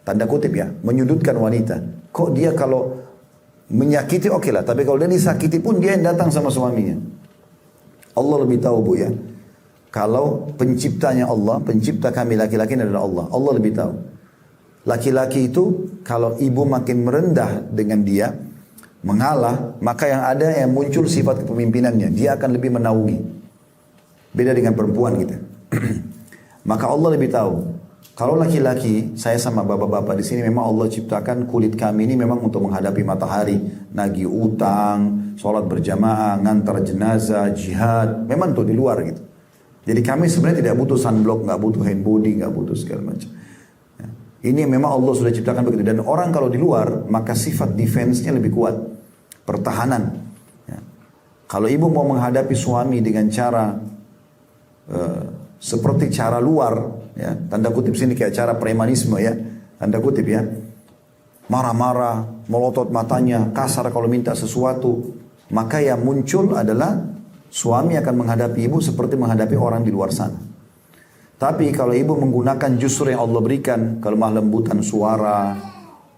tanda kutip ya, menyudutkan wanita. Kok dia kalau menyakiti oke lah, tapi kalau dia disakiti pun dia yang datang sama suaminya. Allah lebih tahu bu ya. Kalau penciptanya Allah, pencipta kami laki-laki adalah Allah. Allah lebih tahu. Laki-laki itu kalau ibu makin merendah dengan dia, mengalah, maka yang ada yang muncul sifat kepemimpinannya. Dia akan lebih menaungi. Beda dengan perempuan gitu. Maka Allah lebih tahu. Kalau laki-laki, saya sama bapak-bapak di sini memang Allah ciptakan kulit kami ini memang untuk menghadapi matahari, nagih utang, sholat berjamaah, ngantar jenazah, jihad, memang untuk di luar gitu. Jadi kami sebenarnya tidak butuh sunblock, nggak butuh hand body, nggak butuh segala macam. Ya. Ini memang Allah sudah ciptakan begitu. Dan orang kalau di luar, maka sifat defense-nya lebih kuat, pertahanan. Ya. Kalau ibu mau menghadapi suami dengan cara seperti cara luar, ya, tanda kutip sini kayak cara premanisme ya, tanda kutip ya, marah-marah, melotot matanya, kasar kalau minta sesuatu, maka yang muncul adalah suami akan menghadapi ibu seperti menghadapi orang di luar sana. Tapi kalau ibu menggunakan justru yang Allah berikan, kelemah lembutan suara,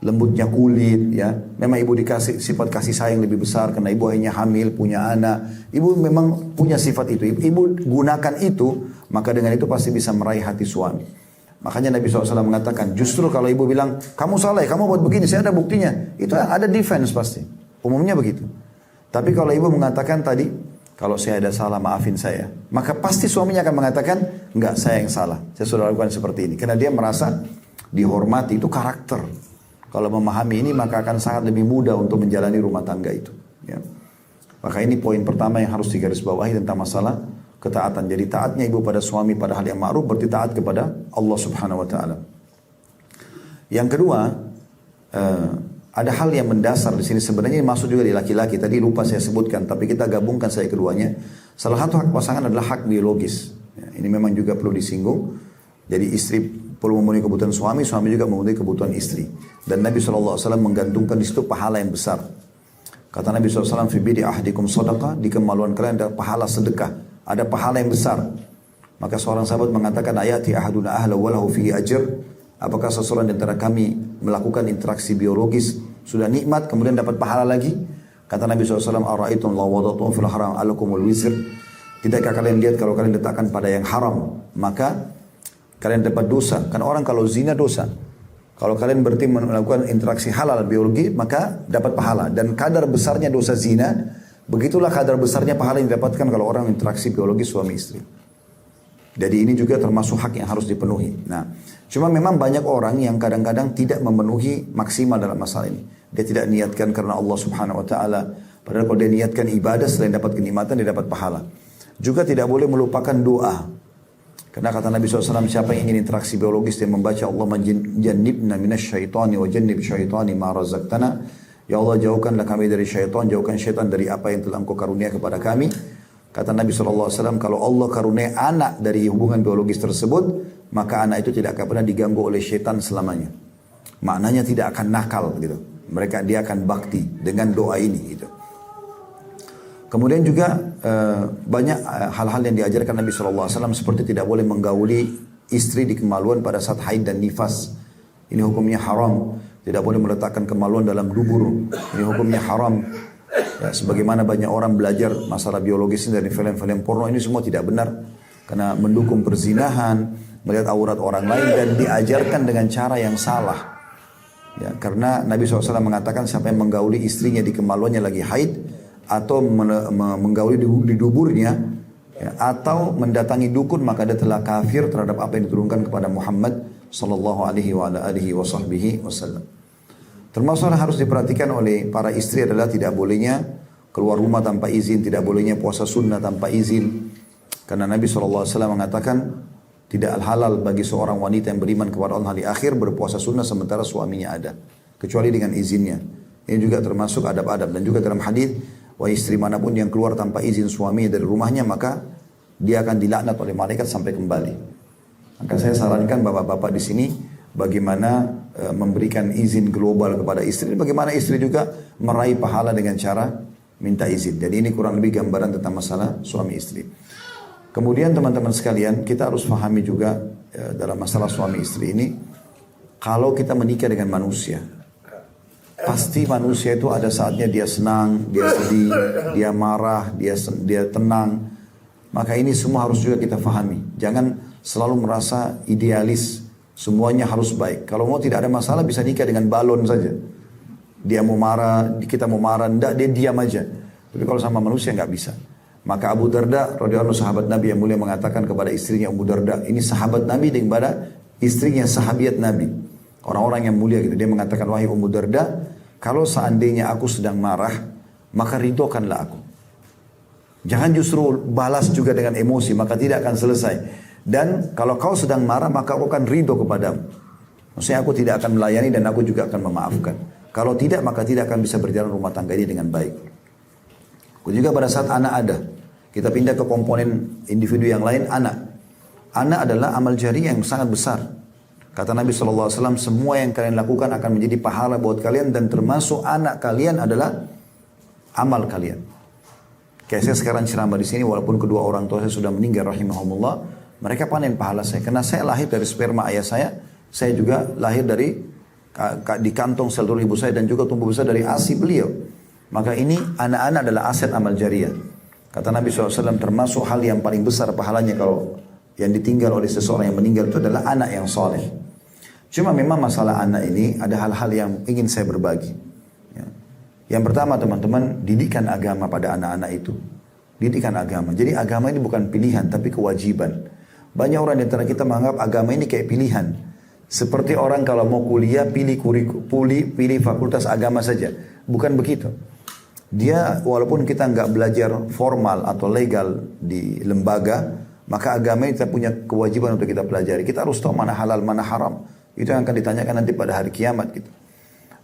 lembutnya kulit, ya, memang ibu dikasih sifat kasih sayang lebih besar karena ibu hanya hamil, punya anak. Ibu memang punya sifat itu. Ibu gunakan itu, maka dengan itu pasti bisa meraih hati suami. Makanya Nabi SAW mengatakan, justru kalau ibu bilang, kamu salah, kamu buat begini, saya ada buktinya. Itu ada defense pasti. Umumnya begitu. Tapi kalau ibu mengatakan tadi, kalau saya ada salah, maafin saya. Maka pasti suaminya akan mengatakan, enggak, saya yang salah. Saya sudah lakukan seperti ini. Karena dia merasa dihormati, itu karakter. Kalau memahami ini, maka akan sangat lebih mudah untuk menjalani rumah tangga itu. Ya. Maka ini poin pertama yang harus digarisbawahi tentang masalah ketaatan. Jadi taatnya ibu pada suami pada hal yang ma'ruf, berarti taat kepada Allah Subhanahu Wa Taala. Yang kedua, ada hal yang mendasar di sini sebenarnya masuk juga di laki-laki. Tadi lupa saya sebutkan, tapi kita gabungkan saya keduanya. Salah satu hak pasangan adalah hak biologis. Ya, ini memang juga perlu disinggung. Jadi istri perlu memenuhi kebutuhan suami, suami juga memenuhi kebutuhan istri. Dan Nabi SAW menggantungkan di situ pahala yang besar. Kata Nabi SAW, fi bidi ahdikum sadaqah, di kemaluan kalian ada pahala sedekah, ada pahala yang besar. Maka seorang sahabat mengatakan, ayati ahaduna ahla walahu fihi ajr. Apakah seseorang di antara kami melakukan interaksi biologis sudah nikmat kemudian dapat pahala lagi? Kata Nabi SAW, ara'aitum law wada'tum fil haram alakumul wizr. Tidakkah kalian lihat kalau kalian letakkan pada yang haram, maka kalian dapat dosa. Kan orang kalau zina dosa. Kalau kalian berarti melakukan interaksi halal biologi, maka dapat pahala. Dan kadar besarnya dosa zina, begitulah kadar besarnya pahala yang didapatkan kalau orang interaksi biologi suami istri. Jadi ini juga termasuk hak yang harus dipenuhi. Nah, cuma memang banyak orang yang kadang-kadang tidak memenuhi maksimal dalam masalah ini. Dia tidak niatkan karena Allah Subhanahu Wa Taala. Padahal kalau dia niatkan ibadah selain dapat kenikmatan, dia dapat pahala. Juga tidak boleh melupakan doa. Karena kata Nabi SAW, siapa yang ingin interaksi biologis dan membaca Allah jannibna minasyaitani wa jannib syaitani ma razaqtana. Ya Allah, jauhkanlah kami dari syaitan, jauhkan syaitan dari apa yang telah Engkau karunia kepada kami. Kata Nabi SAW, kalau Allah karunia anak dari hubungan biologis tersebut, maka anak itu tidak akan pernah diganggu oleh syaitan selamanya. Maknanya tidak akan nakal gitu. Dia akan bakti dengan doa ini gitu. Kemudian juga banyak hal-hal yang diajarkan Nabi SAW seperti tidak boleh menggauli istri di kemaluan pada saat haid dan nifas. Ini hukumnya haram. Tidak boleh meletakkan kemaluan dalam dubur. Ini hukumnya haram. Ya, sebagaimana banyak orang belajar masalah biologis dari film-film porno, ini semua tidak benar. Karena mendukung perzinahan, melihat aurat orang lain dan diajarkan dengan cara yang salah. Ya, karena Nabi SAW mengatakan siapa yang menggauli istrinya di kemaluannya lagi haid, atau menggauli di duburnya, ya, atau mendatangi dukun, maka dia telah kafir terhadap apa yang diturunkan kepada Muhammad sallallahu alaihi wasallam. Termasuk yang harus diperhatikan oleh para istri adalah tidak bolehnya keluar rumah tanpa izin, tidak bolehnya puasa sunnah tanpa izin. Karena Nabi SAW mengatakan, tidak halal bagi seorang wanita yang beriman kepada Allah hari akhir berpuasa sunnah sementara suaminya ada. Kecuali dengan izinnya. Ini juga termasuk adab-adab. Dan juga dalam hadis, wahai istri manapun yang keluar tanpa izin suaminya dari rumahnya, maka dia akan dilaknat oleh malaikat sampai kembali. Maka saya sarankan bapak-bapak di sini, bagaimana memberikan izin global kepada istri. Bagaimana istri juga meraih pahala dengan cara minta izin. Jadi ini kurang lebih gambaran tentang masalah suami istri. Kemudian teman-teman sekalian, kita harus pahami juga dalam masalah suami istri ini, kalau kita menikah dengan manusia, pasti manusia itu ada saatnya dia senang, dia sedih, dia marah, dia tenang. Maka ini semua harus juga kita pahami. Jangan selalu merasa idealis, semuanya harus baik. Kalau mau tidak ada masalah bisa nikah dengan balon saja. Dia mau marah, kita mau marah, enggak, dia diam aja. Tapi kalau sama manusia nggak bisa. Maka Abu Darda, radhiyallahu anhu, sahabat Nabi yang mulia, mengatakan kepada istrinya Abu Darda, ini sahabat Nabi kepada istrinya sahabiat Nabi, orang-orang yang mulia gitu. Dia mengatakan, wahai Abu Darda, kalau seandainya aku sedang marah, maka ridhokanlah aku. Jangan justru balas juga dengan emosi, maka tidak akan selesai. Dan kalau kau sedang marah, maka aku akan ridho kepadamu. Maksudnya aku tidak akan melayani dan aku juga akan memaafkan. Kalau tidak, maka tidak akan bisa berjalan rumah tangga ini dengan baik. Juga pada saat anak ada, kita pindah ke komponen individu yang lain, anak. Anak adalah amal jariah yang sangat besar. Kata Nabi SAW, semua yang kalian lakukan akan menjadi pahala buat kalian, dan termasuk anak kalian adalah amal kalian. Kayak saya sekarang ceramah di sini, walaupun kedua orang tua saya sudah meninggal rahimahumullah, mereka panen pahala saya. Karena saya lahir dari sperma ayah saya juga lahir dari di kantong sel telur ibu saya, dan juga tumbuh besar dari ASI beliau. Maka ini anak-anak adalah aset amal jariah. Kata Nabi SAW, termasuk hal yang paling besar pahalanya kalau yang ditinggal oleh seseorang yang meninggal itu adalah anak yang soleh. Cuma memang masalah anak ini ada hal-hal yang ingin saya berbagi. Ya. Yang pertama teman-teman, didikan agama pada anak-anak itu. Didikan agama. Jadi agama ini bukan pilihan tapi kewajiban. Banyak orang di antara kita menganggap agama ini kayak pilihan. Seperti orang kalau mau kuliah pilih fakultas agama saja. Bukan begitu. Dia walaupun kita nggak belajar formal atau legal di lembaga, maka agama ini kita punya kewajiban untuk kita pelajari. Kita harus tahu mana halal, mana haram. Itu yang akan ditanyakan nanti pada hari kiamat gitu.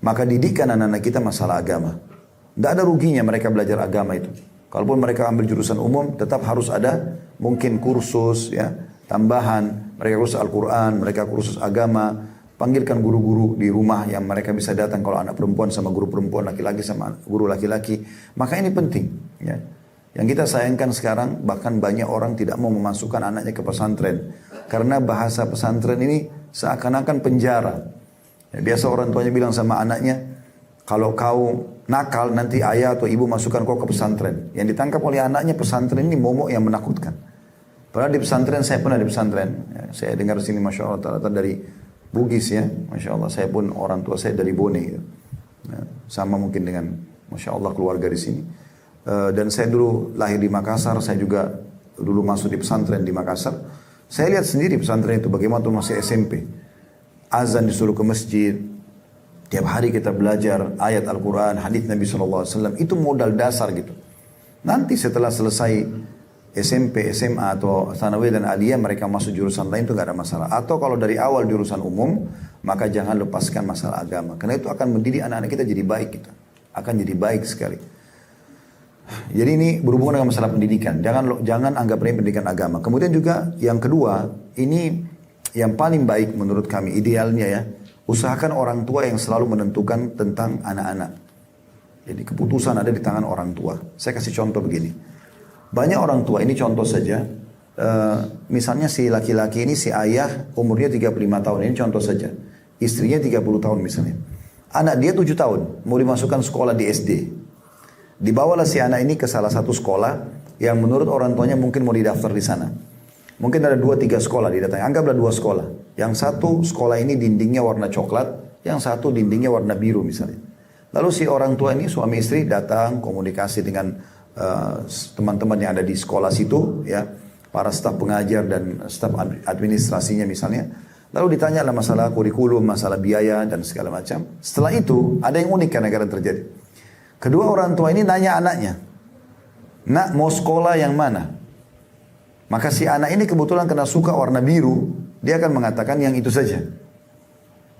Maka didikan anak-anak kita masalah agama. Tidak ada ruginya mereka belajar agama itu. Kalaupun mereka ambil jurusan umum, tetap harus ada mungkin kursus ya, tambahan. Mereka kursus Al-Quran, mereka kursus agama. Panggilkan guru-guru di rumah yang mereka bisa datang, kalau anak perempuan sama guru perempuan, laki-laki sama guru laki-laki. Maka ini penting. Ya. Yang kita sayangkan sekarang, bahkan banyak orang tidak mau memasukkan anaknya ke pesantren. Karena bahasa pesantren ini seakan-akan penjara. Ya, biasa orang tuanya bilang sama anaknya, kalau kau nakal nanti ayah atau ibu masukkan kau ke pesantren. Yang ditangkap oleh anaknya, pesantren ini momok yang menakutkan. Padahal di pesantren, saya pernah di pesantren. Ya, saya dengar sini Masya Allah ternyata dari Bugis ya, Masya Allah. Saya pun orang tua saya dari Bone gitu. Ya, sama mungkin dengan Masya Allah keluarga di sini. Dan saya dulu lahir di Makassar, saya juga dulu masuk di pesantren di Makassar. Saya lihat sendiri pesantren itu bagaimana tuh masih SMP. Azan disuruh ke masjid. Tiap hari kita belajar ayat Al-Quran, hadis Nabi SAW. Itu modal dasar gitu. Nanti setelah selesai SMP, SMA atau Tsanawiyah dan Aliyah, mereka masuk jurusan lain itu gak ada masalah. Atau kalau dari awal jurusan umum, maka jangan lepaskan masalah agama. Karena itu akan mendidik anak-anak kita jadi baik gitu. Akan jadi baik sekali. Jadi ini berhubungan dengan masalah pendidikan. Jangan anggap remeh pendidikan agama. Kemudian juga yang kedua, ini yang paling baik menurut kami, idealnya ya, usahakan orang tua yang selalu menentukan tentang anak-anak. Jadi keputusan ada di tangan orang tua. Saya kasih contoh begini. Banyak orang tua, ini contoh saja, misalnya si laki-laki ini, si ayah umurnya 35 tahun, ini contoh saja. Istrinya 30 tahun misalnya. Anak dia 7 tahun, mau dimasukkan sekolah di SD. Dibawalah si anak ini ke salah satu sekolah yang menurut orang tuanya mungkin mau didaftar di sana. Mungkin ada 2-3 sekolah didatangi, anggaplah 2 sekolah. Yang satu sekolah ini dindingnya warna coklat, yang satu dindingnya warna biru misalnya. Lalu si orang tua ini, suami istri datang komunikasi dengan teman-teman yang ada di sekolah situ, ya, para staf pengajar dan staf administrasinya misalnya. Lalu ditanyalah masalah kurikulum, masalah biaya dan segala macam. Setelah itu ada yang unik kadang-kadang terjadi. Kedua orang tua ini nanya anaknya, nak mau sekolah yang mana? Maka si anak ini kebetulan kena suka warna biru, dia akan mengatakan yang itu saja.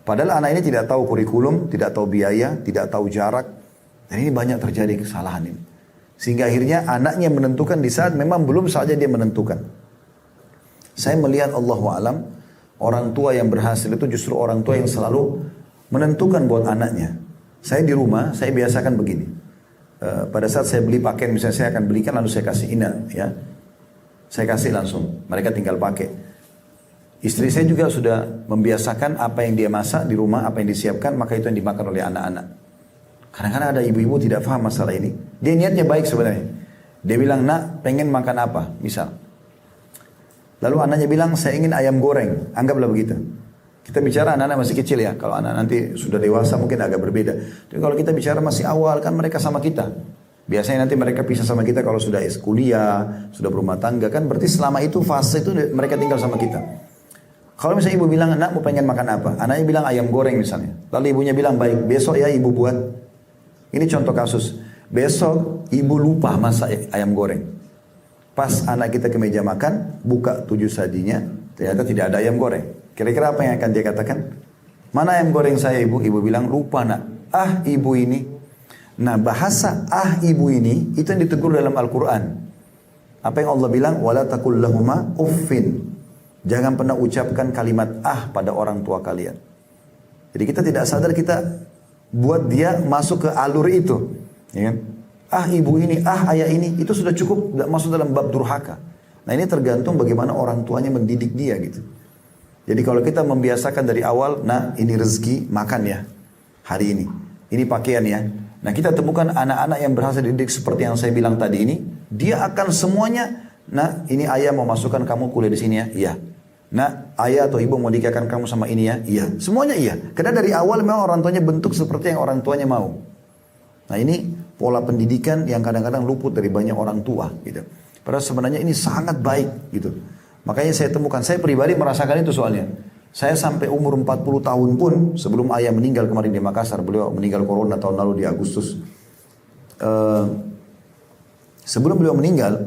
Padahal anak ini tidak tahu kurikulum, tidak tahu biaya, tidak tahu jarak. Dan ini banyak terjadi kesalahan ini. Sehingga akhirnya anaknya menentukan di saat memang belum saja dia menentukan. Saya melihat Allahu'alam, orang tua yang berhasil itu justru orang tua yang selalu menentukan buat anaknya. Saya di rumah, saya biasakan begini. Pada saat saya beli pakaian, misalnya saya akan belikan lalu saya kasih Ina, ya. Saya kasih langsung, mereka tinggal pakai. Istri saya juga sudah membiasakan apa yang dia masak di rumah, apa yang disiapkan, maka itu yang dimakan oleh anak-anak. Kadang-kadang ada ibu-ibu tidak paham masalah ini. Dia niatnya baik sebenarnya. Dia bilang, nak pengen makan apa, misal. Lalu anaknya bilang, saya ingin ayam goreng, anggaplah begitu. Kita bicara anak-anak masih kecil ya, kalau anak nanti sudah dewasa mungkin agak berbeda. Tapi kalau kita bicara masih awal kan mereka sama kita. Biasanya nanti mereka pisah sama kita kalau sudah kuliah, sudah berumah tangga kan berarti selama itu fase itu mereka tinggal sama kita. Kalau misalnya ibu bilang, nak mau pengen makan apa? Anaknya bilang ayam goreng misalnya. Lalu ibunya bilang, baik besok ya ibu buat. Ini contoh kasus. Besok ibu lupa masak ayam goreng. Pas anak kita ke meja makan, buka 7 sajinya, ternyata tidak ada ayam goreng. Kira-kira apa yang akan dia katakan? Mana ayam goreng saya ibu? Ibu bilang lupa nak. Ah ibu ini. Nah bahasa ah ibu ini itu yang ditegur dalam Al-Quran. Apa yang Allah bilang? Wala taqul lahuma uffin. Jangan pernah ucapkan kalimat ah pada orang tua kalian. Jadi kita tidak sadar kita buat dia masuk ke alur itu. Ya kan? Ah ibu ini, ah ayah ini. Itu sudah cukup masuk dalam bab durhaka. Nah ini tergantung bagaimana orang tuanya mendidik dia gitu. Jadi kalau kita membiasakan dari awal, nah ini rezeki makan ya hari ini, ini pakaian ya. Nah kita temukan anak-anak yang berhasil dididik seperti yang saya bilang tadi ini, dia akan semuanya, nah ini ayah mau masukkan kamu kuliah di sini ya, iya. Nah ayah atau ibu mau nikahkan kamu sama ini ya, iya. Semuanya iya. Karena dari awal memang orang tuanya bentuk seperti yang orang tuanya mau. Nah ini pola pendidikan yang kadang-kadang luput dari banyak orang tua gitu. Padahal sebenarnya ini sangat baik gitu. Makanya saya temukan, saya pribadi merasakan itu soalnya. Saya sampai umur 40 tahun pun, sebelum ayah meninggal kemarin di Makassar, beliau meninggal corona tahun lalu di Agustus. Sebelum beliau meninggal,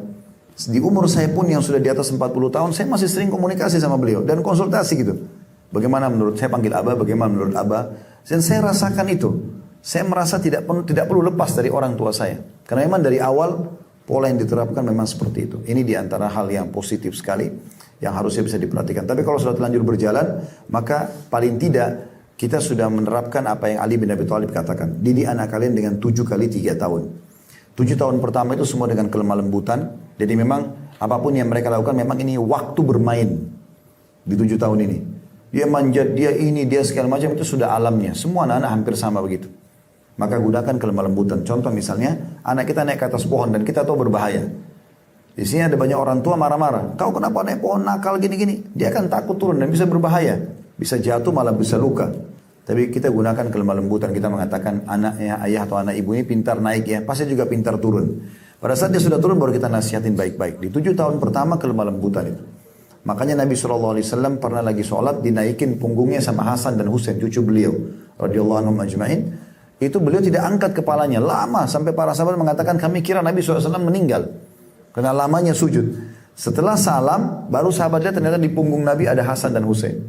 di umur saya pun yang sudah di atas 40 tahun, saya masih sering komunikasi sama beliau dan konsultasi gitu. Bagaimana menurut saya panggil Abah, bagaimana menurut Abah. Dan saya rasakan itu. Saya merasa tidak perlu lepas dari orang tua saya. Karena memang dari awal, pola yang diterapkan memang seperti itu. Ini diantara hal yang positif sekali, yang harusnya bisa diperhatikan. Tapi kalau sudah terlanjur berjalan, maka paling tidak kita sudah menerapkan apa yang Ali bin Abi Thalib katakan. Didik anak kalian dengan 7 kali 3 tahun. 7 tahun pertama itu semua dengan kelemah lembutan. Jadi memang apapun yang mereka lakukan, memang ini waktu bermain di 7 tahun ini. Dia manjat, dia ini, dia segala macam, itu sudah alamnya. Semua anak-anak hampir sama begitu. Maka gunakan kelemah lembutan. Contoh misalnya, anak kita naik ke atas pohon dan kita tahu berbahaya. Di sini ada banyak orang tua marah-marah. Kau kenapa naik pohon nakal gini-gini? Dia akan takut turun dan bisa berbahaya. Bisa jatuh malah bisa luka. Tapi kita gunakan kelemah lembutan. Kita mengatakan anaknya, ayah atau anak ibu ini pintar naik ya. Pasti juga pintar turun. Pada saat dia sudah turun baru kita nasihatin baik-baik. Di 7 tahun pertama kelemah lembutan itu. Makanya Nabi SAW pernah lagi sholat dinaikin punggungnya sama Hasan dan Husain, cucu beliau. Radhiyallahu anhum ajma'in. Itu beliau tidak angkat kepalanya lama sampai para sahabat mengatakan kami kira Nabi SAW meninggal karena lamanya sujud. Setelah salam baru sahabat lihat ternyata di punggung Nabi ada Hasan dan Husain.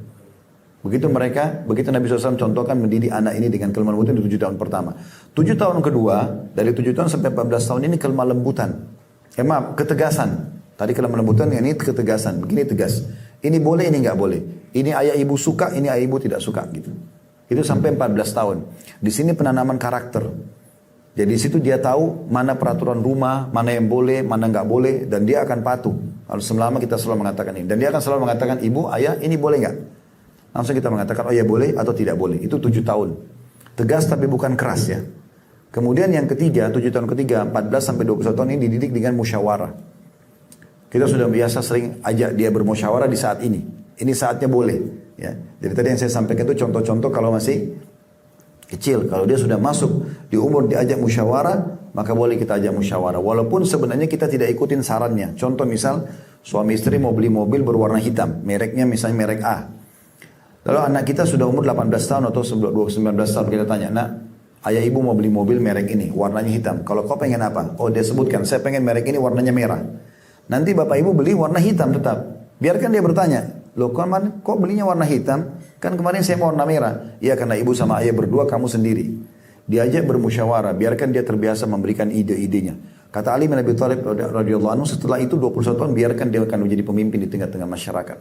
Begitu Nabi SAW contohkan mendidik anak ini dengan kelemah lembutan di 7 tahun pertama. 7 tahun kedua, dari 7 tahun sampai 14 tahun ini kelemah lembutan. Ketegasan. Tadi kelemah lembutan, ini ketegasan. Begini tegas. Ini boleh, ini nggak boleh. Ini ayah ibu suka, ini ayah ibu tidak suka gitu. Itu sampai 14 tahun. Di sini penanaman karakter. Jadi di situ dia tahu mana peraturan rumah, mana yang boleh, mana nggak boleh, dan dia akan patuh. Kalau selama kita selalu mengatakan ini, dan dia akan selalu mengatakan ibu, ayah, ini boleh nggak? Langsung kita mengatakan oh ya boleh atau tidak boleh. Itu 7 tahun. Tegas tapi bukan keras ya. Kemudian yang ketiga, 7 tahun ketiga, 14 sampai 21 tahun ini dididik dengan musyawarah. Kita sudah biasa sering ajak dia bermusyawarah di saat ini. Ini saatnya boleh. Ya, jadi tadi yang saya sampaikan itu contoh-contoh kalau masih kecil. Kalau dia sudah masuk di umur diajak musyawarah, maka boleh kita ajak musyawarah. Walaupun sebenarnya kita tidak ikutin sarannya. Contoh misal, suami istri mau beli mobil berwarna hitam. Mereknya misalnya merek A. Lalu anak kita sudah umur 18 tahun atau 19 tahun. Kita tanya, nak, ayah ibu mau beli mobil merek ini, warnanya hitam. Kalau kau pengen apa? Oh dia sebutkan, saya pengen merek ini warnanya merah. Nanti bapak ibu beli warna hitam tetap. Biarkan dia bertanya, loh kok belinya warna hitam? Kan kemarin saya mau warna merah. Ya karena ibu sama ayah berdua, kamu sendiri. Diajak bermusyawarah, biarkan dia terbiasa memberikan ide-idenya. Kata Ali bin Abi Thalib radhiyallahu anhu, setelah itu 21 tahun biarkan dia akan menjadi pemimpin di tengah-tengah masyarakat.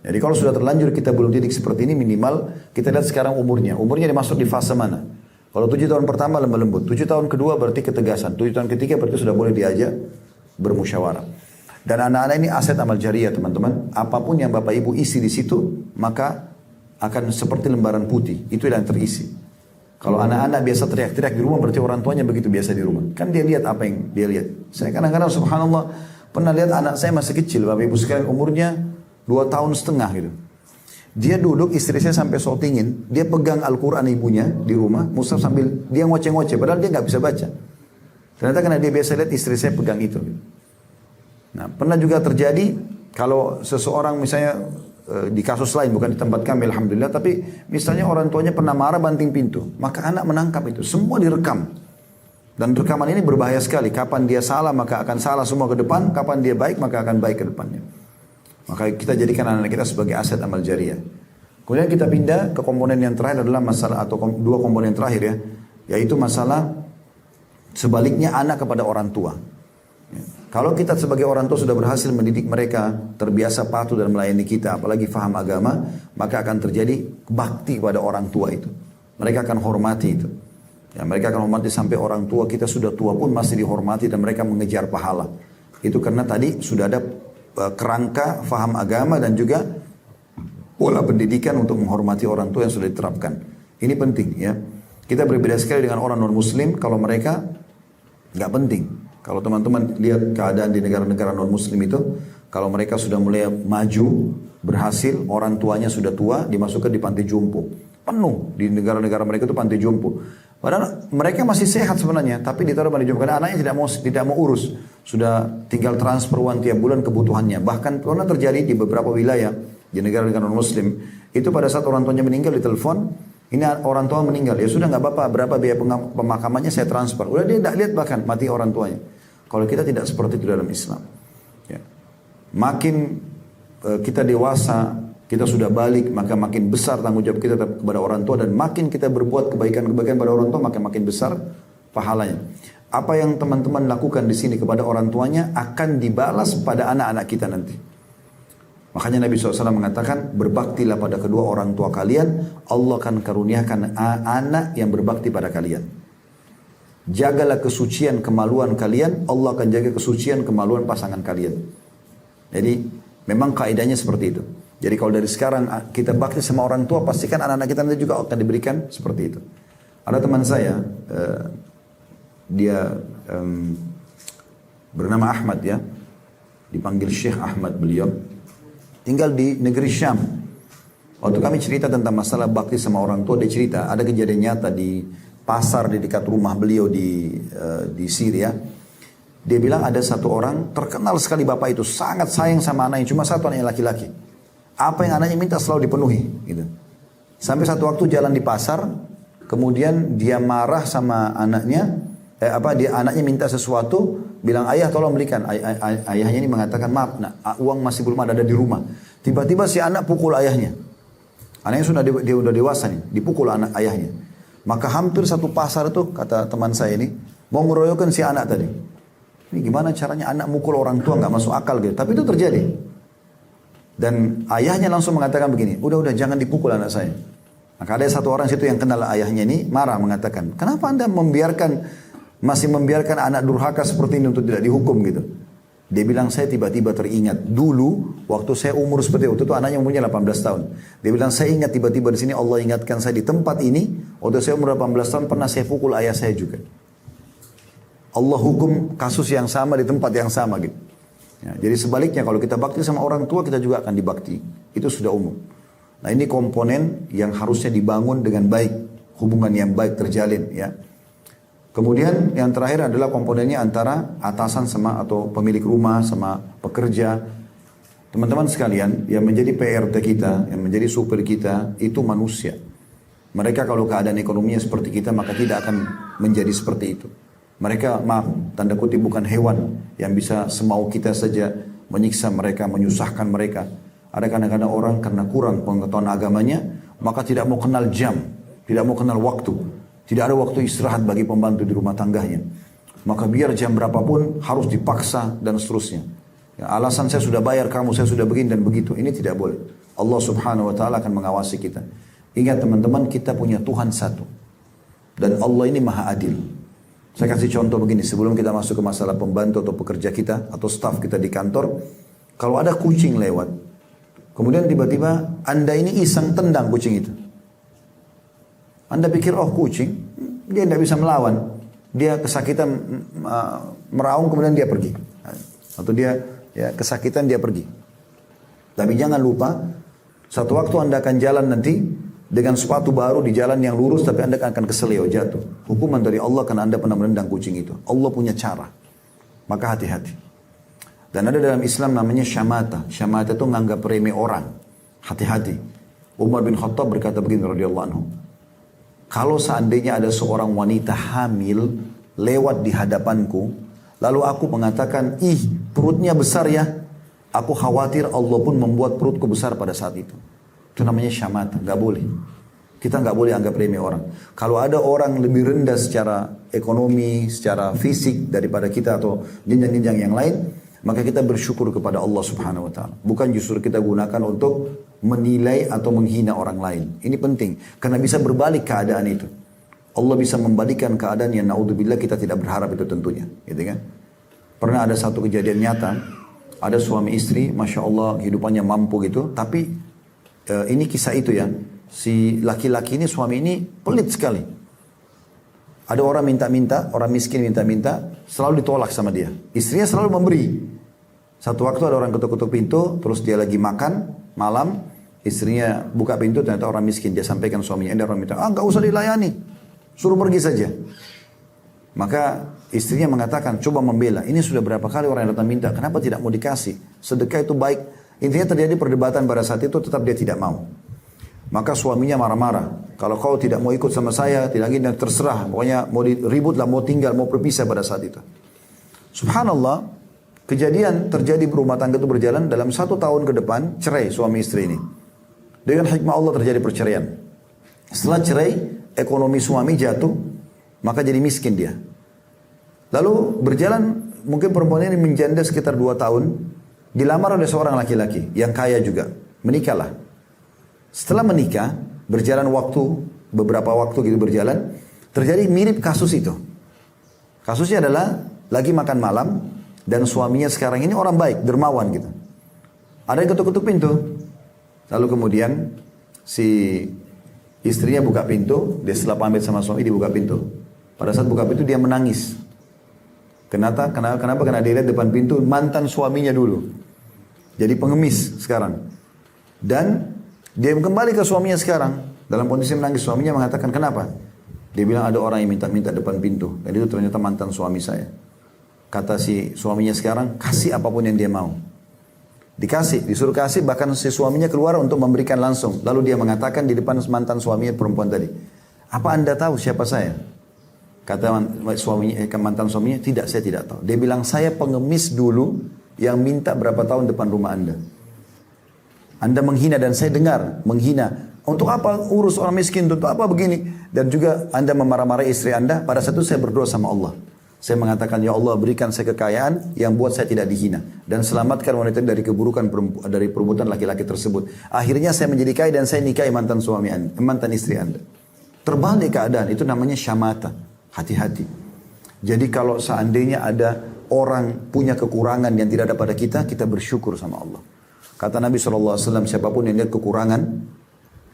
Jadi kalau sudah terlanjur kita belum didik seperti ini, minimal kita lihat sekarang umurnya. Umurnya dimasuk di fase mana? Kalau 7 tahun pertama lemah lembut, 7 tahun kedua berarti ketegasan, 7 tahun ketiga berarti sudah boleh diajak bermusyawarah. Dan anak-anak ini aset amal jariah teman-teman. Apapun yang bapak ibu isi di situ, maka akan seperti lembaran putih. Itu yang terisi. Kalau anak-anak biasa teriak-teriak di rumah, berarti orang tuanya begitu biasa di rumah. Kan dia lihat apa yang dia lihat. Saya kadang-kadang subhanallah pernah lihat anak saya masih kecil, bapak ibu sekalian, umurnya 2 tahun setengah gitu. Dia duduk, istri saya sampai sortingin, dia pegang Al-Quran ibunya di rumah, mushaf sambil dia ngoceh-ngoceh, padahal dia nggak bisa baca. Ternyata karena dia biasa lihat istri saya pegang itu. Nah, pernah juga terjadi kalau seseorang misalnya di kasus lain, bukan di tempat kami alhamdulillah, tapi misalnya orang tuanya pernah marah banting pintu, maka anak menangkap itu, semua direkam. Dan rekaman ini berbahaya sekali, kapan dia salah maka akan salah semua ke depan, kapan dia baik maka akan baik ke depannya. Maka kita jadikan anak-anak kita sebagai aset amal jariah. Kemudian kita pindah ke komponen yang terakhir adalah masalah, atau 2 komponen terakhir ya, yaitu masalah sebaliknya anak kepada orang tua. Kalau kita sebagai orang tua sudah berhasil mendidik mereka terbiasa patuh dan melayani kita, apalagi faham agama, maka akan terjadi bakti kepada orang tua itu. Mereka akan hormati itu. Ya, mereka akan hormati sampai orang tua kita sudah tua pun masih dihormati dan mereka mengejar pahala. Itu karena tadi sudah ada kerangka faham agama dan juga pola pendidikan untuk menghormati orang tua yang sudah diterapkan. Ini penting ya. Kita berbeda sekali dengan orang non muslim kalau mereka nggak penting. Kalau teman-teman lihat keadaan di negara-negara non-muslim itu, kalau mereka sudah mulai maju, berhasil, orang tuanya sudah tua, dimasukkan di panti jompo. Penuh di negara-negara mereka itu panti jompo. Padahal mereka masih sehat sebenarnya, tapi ditaruh panti jompo karena anaknya tidak mau urus. Sudah tinggal transfer uang tiap bulan kebutuhannya. Bahkan pernah terjadi di beberapa wilayah di negara-negara non-muslim, itu pada saat orang tuanya meninggal ditelepon, ini orang tua meninggal, ya sudah nggak apa-apa, berapa biaya pemakamannya saya transfer. Udah dia tidak lihat bahkan mati orang tuanya. Kalau kita tidak seperti itu dalam Islam. Ya. Makin kita dewasa, kita sudah balik, maka makin besar tanggung jawab kita kepada orang tua. Dan makin kita berbuat kebaikan-kebaikan pada orang tua, maka makin besar pahalanya. Apa yang teman-teman lakukan di sini kepada orang tuanya akan dibalas pada anak-anak kita nanti. Makanya Nabi SAW mengatakan, berbaktilah pada kedua orang tua kalian, Allah akan karuniakan anak yang berbakti pada kalian. Jagalah kesucian kemaluan kalian, Allah akan jaga kesucian kemaluan pasangan kalian. Jadi memang kaidahnya seperti itu. Jadi kalau dari sekarang kita bakti sama orang tua, pastikan anak-anak kita nanti juga akan diberikan seperti itu. Ada teman saya, dia bernama Ahmad ya, dipanggil Syekh Ahmad beliau. Tinggal di negeri Syam. Waktu kami cerita tentang masalah bakti sama orang tua, dia cerita ada kejadian nyata di pasar di dekat rumah beliau di Syria. Dia bilang ada satu orang terkenal sekali bapak itu, sangat sayang sama anaknya, cuma satu anaknya laki-laki. Apa yang anaknya minta selalu dipenuhi. Gitu. Sampai satu waktu jalan di pasar, kemudian dia marah sama anaknya. Anaknya minta sesuatu, bilang ayah tolong belikan. Ayahnya ini mengatakan maaf nak, uang masih belum ada di rumah. Tiba-tiba si anak pukul ayahnya. Anaknya dia udah dewasa nih, dipukul anak ayahnya. Maka hampir satu pasar itu, kata teman saya ini, mau ngeroyokan si anak tadi. Ini gimana caranya anak mukul orang tua, nggak masuk akal gitu. Tapi itu terjadi. Dan ayahnya langsung mengatakan begini, udah jangan dipukul anak saya. Maka ada satu orang situ yang kenal ayahnya ini marah mengatakan, kenapa anda masih membiarkan anak durhaka seperti ini untuk tidak dihukum gitu. Dia bilang saya tiba-tiba teringat dulu waktu saya umur seperti itu anaknya umurnya 18 tahun. Dia bilang saya ingat tiba-tiba di sini Allah ingatkan saya di tempat ini waktu saya umur 18 tahun pernah saya pukul ayah saya juga. Allah hukum kasus yang sama di tempat yang sama gitu. Ya, jadi sebaliknya kalau kita bakti sama orang tua kita juga akan dibakti. Itu sudah umum. Nah ini komponen yang harusnya dibangun dengan baik, hubungan yang baik terjalin ya. Kemudian yang terakhir adalah komponennya antara atasan sama atau pemilik rumah sama pekerja. Teman-teman sekalian, yang menjadi PRT kita, yang menjadi supir kita, itu manusia. Mereka kalau keadaan ekonominya seperti kita, maka tidak akan menjadi seperti itu. Mereka maaf, tanda kutip bukan hewan yang bisa semau kita saja menyiksa mereka, menyusahkan mereka. Ada kadang-kadang orang karena kurang pengetahuan agamanya, maka tidak mau kenal jam, tidak mau kenal waktu. Tidak ada waktu istirahat bagi pembantu di rumah tangganya. Maka biar jam berapapun harus dipaksa dan seterusnya. Ya, alasan saya sudah bayar kamu, saya sudah begini dan begitu. Ini tidak boleh. Allah subhanahu wa ta'ala akan mengawasi kita. Ingat teman-teman, kita punya Tuhan satu. Dan Allah ini maha adil. Saya kasih contoh begini, sebelum kita masuk ke masalah pembantu atau pekerja kita, atau staf kita di kantor. Kalau ada kucing lewat, kemudian tiba-tiba Anda ini iseng tendang kucing itu. Anda pikir, oh kucing, dia tidak bisa melawan. Dia kesakitan meraung, kemudian dia pergi. Atau dia kesakitan, dia pergi. Tapi jangan lupa, satu waktu Anda akan jalan nanti, dengan sepatu baru di jalan yang lurus, tapi Anda akan keseleo, jatuh. Hukuman dari Allah karena Anda pernah menendang kucing itu. Allah punya cara. Maka hati-hati. Dan ada dalam Islam namanya syamata. Syamata itu menganggap remeh orang. Hati-hati. Umar bin Khattab berkata begini radhiyallahu anhu. Kalau seandainya ada seorang wanita hamil lewat di hadapanku, lalu aku mengatakan, ih perutnya besar ya. Aku khawatir Allah pun membuat perutku besar pada saat itu. Itu namanya syamata, nggak boleh. Kita nggak boleh anggap remeh orang. Kalau ada orang lebih rendah secara ekonomi, secara fisik daripada kita atau jenjang-jenjang yang lain, maka kita bersyukur kepada Allah subhanahu wa ta'ala. Bukan justru kita gunakan untuk menilai atau menghina orang lain. Ini penting, karena bisa berbalik keadaan itu. Allah bisa membalikkan keadaan yang naudzubillah kita tidak berharap itu tentunya. Gitu kan? Pernah ada satu kejadian nyata, ada suami istri, Masya Allah hidupannya mampu gitu, tapi ini kisah itu ya, si laki-laki ini, suami ini pelit sekali. Ada orang minta-minta, orang miskin minta-minta, selalu ditolak sama dia. Istrinya selalu memberi. Satu waktu ada orang ketuk-ketuk pintu, terus dia lagi makan malam, istrinya buka pintu, ternyata orang miskin. Dia sampaikan suaminya, ada orang minta, nggak usah dilayani, suruh pergi saja. Maka istrinya mengatakan, coba membela. Ini sudah berapa kali orang yang datang minta, kenapa tidak mau dikasih? Sedekah itu baik. Intinya terjadi perdebatan pada saat itu, tetap dia tidak mau. Maka suaminya marah-marah. Kalau kau tidak mau ikut sama saya, tidak ingin, terserah. Pokoknya mau ribut lah, mau tinggal, mau berpisah pada saat itu. Subhanallah, kejadian terjadi berumah tangga itu berjalan dalam 1 tahun ke depan, cerai suami istri ini. Dengan hikmah Allah terjadi perceraian. Setelah cerai, ekonomi suami jatuh, maka jadi miskin dia. Lalu berjalan, mungkin perempuan ini menjanda sekitar 2 tahun, dilamar oleh seorang laki-laki yang kaya juga. Menikahlah. Setelah menikah, berjalan waktu, beberapa waktu gitu berjalan, terjadi mirip kasus itu. Kasusnya adalah lagi makan malam, dan suaminya sekarang ini orang baik, dermawan gitu. Ada yang ketuk-ketuk pintu. Lalu kemudian si istrinya buka pintu, dia setelah pamit sama suami, dia buka pintu. Pada saat buka pintu dia menangis. Kenapa? Karena dia lihat depan pintu mantan suaminya dulu. Jadi pengemis sekarang. Dan dia kembali ke suaminya sekarang. Dalam kondisi menangis, suaminya mengatakan, kenapa? Dia bilang ada orang yang minta-minta depan pintu. Dan itu ternyata mantan suami saya. Kata si suaminya sekarang, kasih apapun yang dia mau. Dikasih, disuruh kasih, bahkan si suaminya keluar untuk memberikan langsung. Lalu dia mengatakan di depan mantan suaminya perempuan tadi, apa Anda tahu siapa saya? Kata mantan suaminya, tidak, saya tidak tahu. Dia bilang, saya pengemis dulu yang minta berapa tahun depan rumah Anda. Anda menghina dan saya dengar menghina. Untuk apa urus orang miskin, untuk apa begini? Dan juga Anda memarah-marah istri Anda. Pada saat itu saya berdoa sama Allah. Saya mengatakan, ya Allah berikan saya kekayaan yang buat saya tidak dihina. Dan selamatkan wanita dari keburukan dari perbuatan laki-laki tersebut. Akhirnya saya menjadi kaya dan saya nikahi mantan suami Anda, mantan istri Anda. Terbalik keadaan, itu namanya syamata. Hati-hati. Jadi kalau seandainya ada orang punya kekurangan yang tidak ada pada kita, kita bersyukur sama Allah. Kata Nabi SAW, siapapun yang lihat kekurangan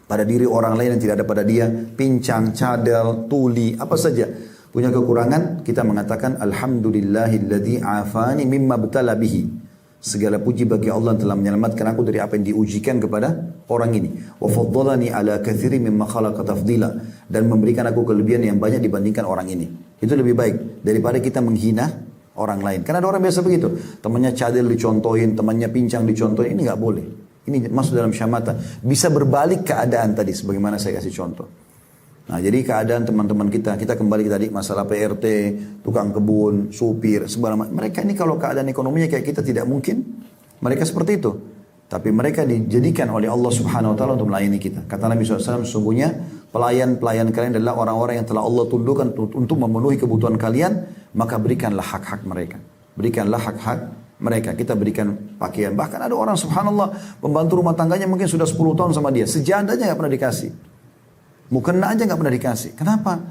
pada diri orang lain yang tidak ada pada dia, pincang, cadel, tuli, apa saja, punya kekurangan, kita mengatakan, Alhamdulillahilladzi afani mimma btala bihi. Segala puji bagi Allah yang telah menyelamatkan aku dari apa yang diujikan kepada orang ini. Wa faddalani ala katsirin mimma khalaqa tafdila, dan memberikan aku kelebihan yang banyak dibandingkan orang ini. Itu lebih baik daripada kita menghina orang lain. Karena ada orang biasa begitu, temannya cadel dicontohin, temannya pincang dicontohin, ini nggak boleh. Ini masuk dalam syamata. Bisa berbalik keadaan tadi sebagaimana saya kasih contoh. Nah jadi keadaan teman-teman kita kembali tadi masalah PRT, tukang kebun, supir, mereka ini kalau keadaan ekonominya kayak kita tidak mungkin mereka seperti itu. Tapi mereka dijadikan oleh Allah Subhanahu Wa Taala untuk melayani kita. Kata Nabi SAW, sesungguhnya pelayan-pelayan kalian adalah orang-orang yang telah Allah tundukkan untuk memenuhi kebutuhan kalian, maka berikanlah hak-hak mereka. Berikanlah hak-hak mereka. Kita berikan pakaian. Bahkan ada orang subhanallah, pembantu rumah tangganya mungkin sudah 10 tahun sama dia. Sejadahnya gak pernah dikasih. Mukena aja gak pernah dikasih. Kenapa?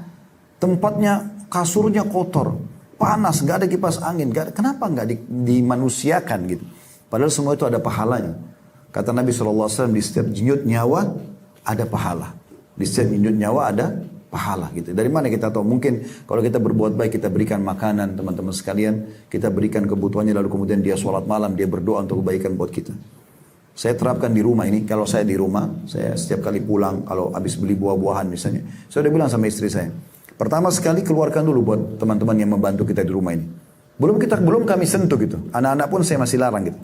Tempatnya, kasurnya kotor. Panas, gak ada kipas angin. Kenapa gak dimanusiakan gitu? Padahal semua itu ada pahalanya. Kata Nabi SAW, di setiap denyut nyawa ada pahala. Di setiap denyut nyawa ada pahala gitu. Dari mana kita tahu? Mungkin kalau kita berbuat baik, kita berikan makanan teman-teman sekalian, kita berikan kebutuhannya, lalu kemudian dia sholat malam, dia berdoa untuk kebaikan buat kita. Saya terapkan di rumah ini. Kalau saya di rumah, saya setiap kali pulang, kalau habis beli buah-buahan misalnya, saya udah bilang sama istri saya, pertama sekali keluarkan dulu buat teman-teman yang membantu kita di rumah ini. Belum kami sentuh gitu. Anak-anak pun saya masih larang gitu.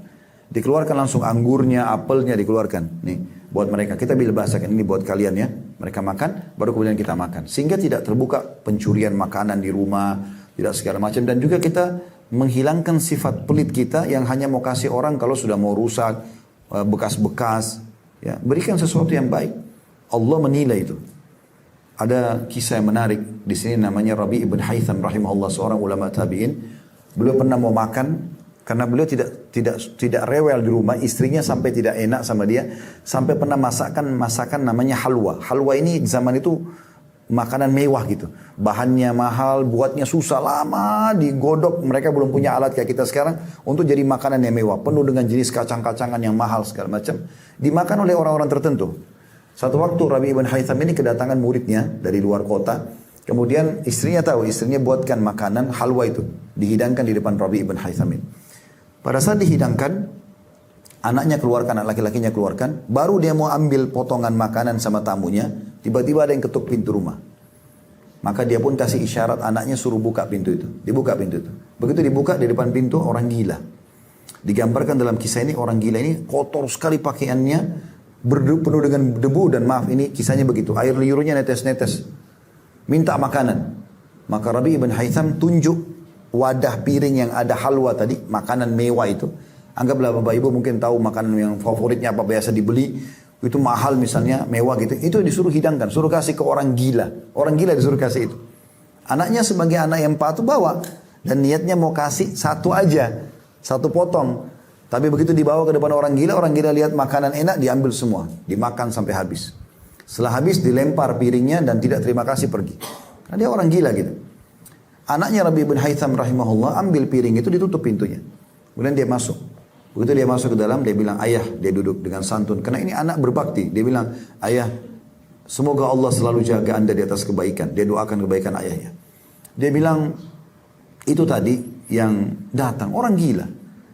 Dikeluarkan langsung anggurnya, apelnya dikeluarkan. Nih, buat mereka. Kita bila bahasakan ini buat kalian ya. Mereka makan, baru kemudian kita makan. Sehingga tidak terbuka pencurian makanan di rumah, tidak segala macam. Dan juga kita menghilangkan sifat pelit kita yang hanya mau kasih orang kalau sudah mau rusak, bekas-bekas. Ya, berikan sesuatu yang baik. Allah menilai itu. Ada kisah yang menarik. Di sini namanya Rabi' ibn Haytham rahimahullah, seorang ulama tabi'in. Beliau pernah mau makan, karena beliau tidak rewel di rumah, istrinya sampai tidak enak sama dia, sampai pernah masakan namanya halwa. Halwa ini zaman itu makanan mewah gitu. Bahannya mahal, buatnya susah, lama digodok. Mereka belum punya alat kayak kita sekarang untuk jadi makanan yang mewah, penuh dengan jenis kacang-kacangan yang mahal segala macam. Dimakan oleh orang-orang tertentu. Satu waktu Rabi' ibn Haytham ini kedatangan muridnya dari luar kota. Kemudian istrinya tahu, istrinya buatkan makanan halwa itu, dihidangkan di depan Rabi' ibn Haytham ini. Pada saat dihidangkan, anaknya keluarkan, anak laki-lakinya keluarkan, baru dia mau ambil potongan makanan sama tamunya, tiba-tiba ada yang ketuk pintu rumah. Maka dia pun kasih isyarat anaknya suruh buka pintu itu. Dibuka pintu itu. Begitu dibuka, di depan pintu orang gila. Digambarkan dalam kisah ini, orang gila ini kotor sekali pakaiannya, penuh dengan debu, dan maaf ini kisahnya begitu. Air liurnya netes-netes. Minta makanan. Maka Rabi' ibn Haytham tunjuk wadah piring yang ada halwa tadi, makanan mewah itu. Anggaplah Bapak Ibu mungkin tahu makanan yang favoritnya apa, biasa dibeli, itu mahal misalnya, mewah gitu. Itu disuruh hidangkan, suruh kasih ke orang gila. Orang gila disuruh kasih itu. Anaknya sebagai anak yang patuh bawa. Dan niatnya mau kasih satu aja, satu potong. Tapi begitu dibawa ke depan orang gila lihat makanan enak, diambil semua. Dimakan sampai habis. Setelah habis dilempar piringnya dan tidak terima kasih, pergi. Karena dia orang gila gitu. Anaknya Rabi' ibn Haytham rahimahullah ambil piring itu, ditutup pintunya. Kemudian dia masuk. Begitu dia masuk ke dalam, dia bilang, ayah, dia duduk dengan santun. Karena ini anak berbakti. Dia bilang, ayah, semoga Allah selalu jaga anda di atas kebaikan. Dia doakan kebaikan ayahnya. Dia bilang, itu tadi yang datang, orang gila.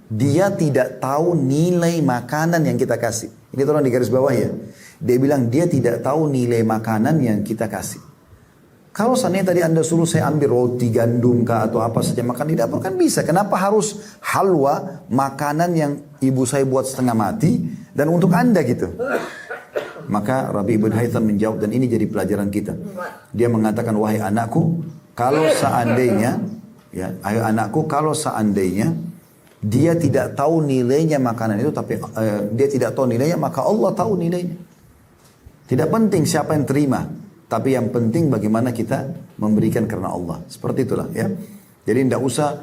Dia tidak tahu nilai makanan yang kita kasih. Ini tolong di garis bawah ya. Dia bilang, dia tidak tahu nilai makanan yang kita kasih. Kalau seandainya tadi anda suruh saya ambil roti gandum kah atau apa saja makan di dapur, kan bisa. Kenapa harus halwa, makanan yang ibu saya buat setengah mati dan untuk anda gitu? Maka Rabi' ibn Haytham menjawab, dan ini jadi pelajaran kita. Dia mengatakan, wahai anakku, kalau seandainya, ya, ayo anakku, kalau seandainya dia tidak tahu nilainya makanan itu, tapi dia tidak tahu nilainya, maka Allah tahu nilainya. Tidak penting siapa yang terima, tapi yang penting bagaimana kita memberikan karena Allah. Seperti itulah ya. Jadi tidak usah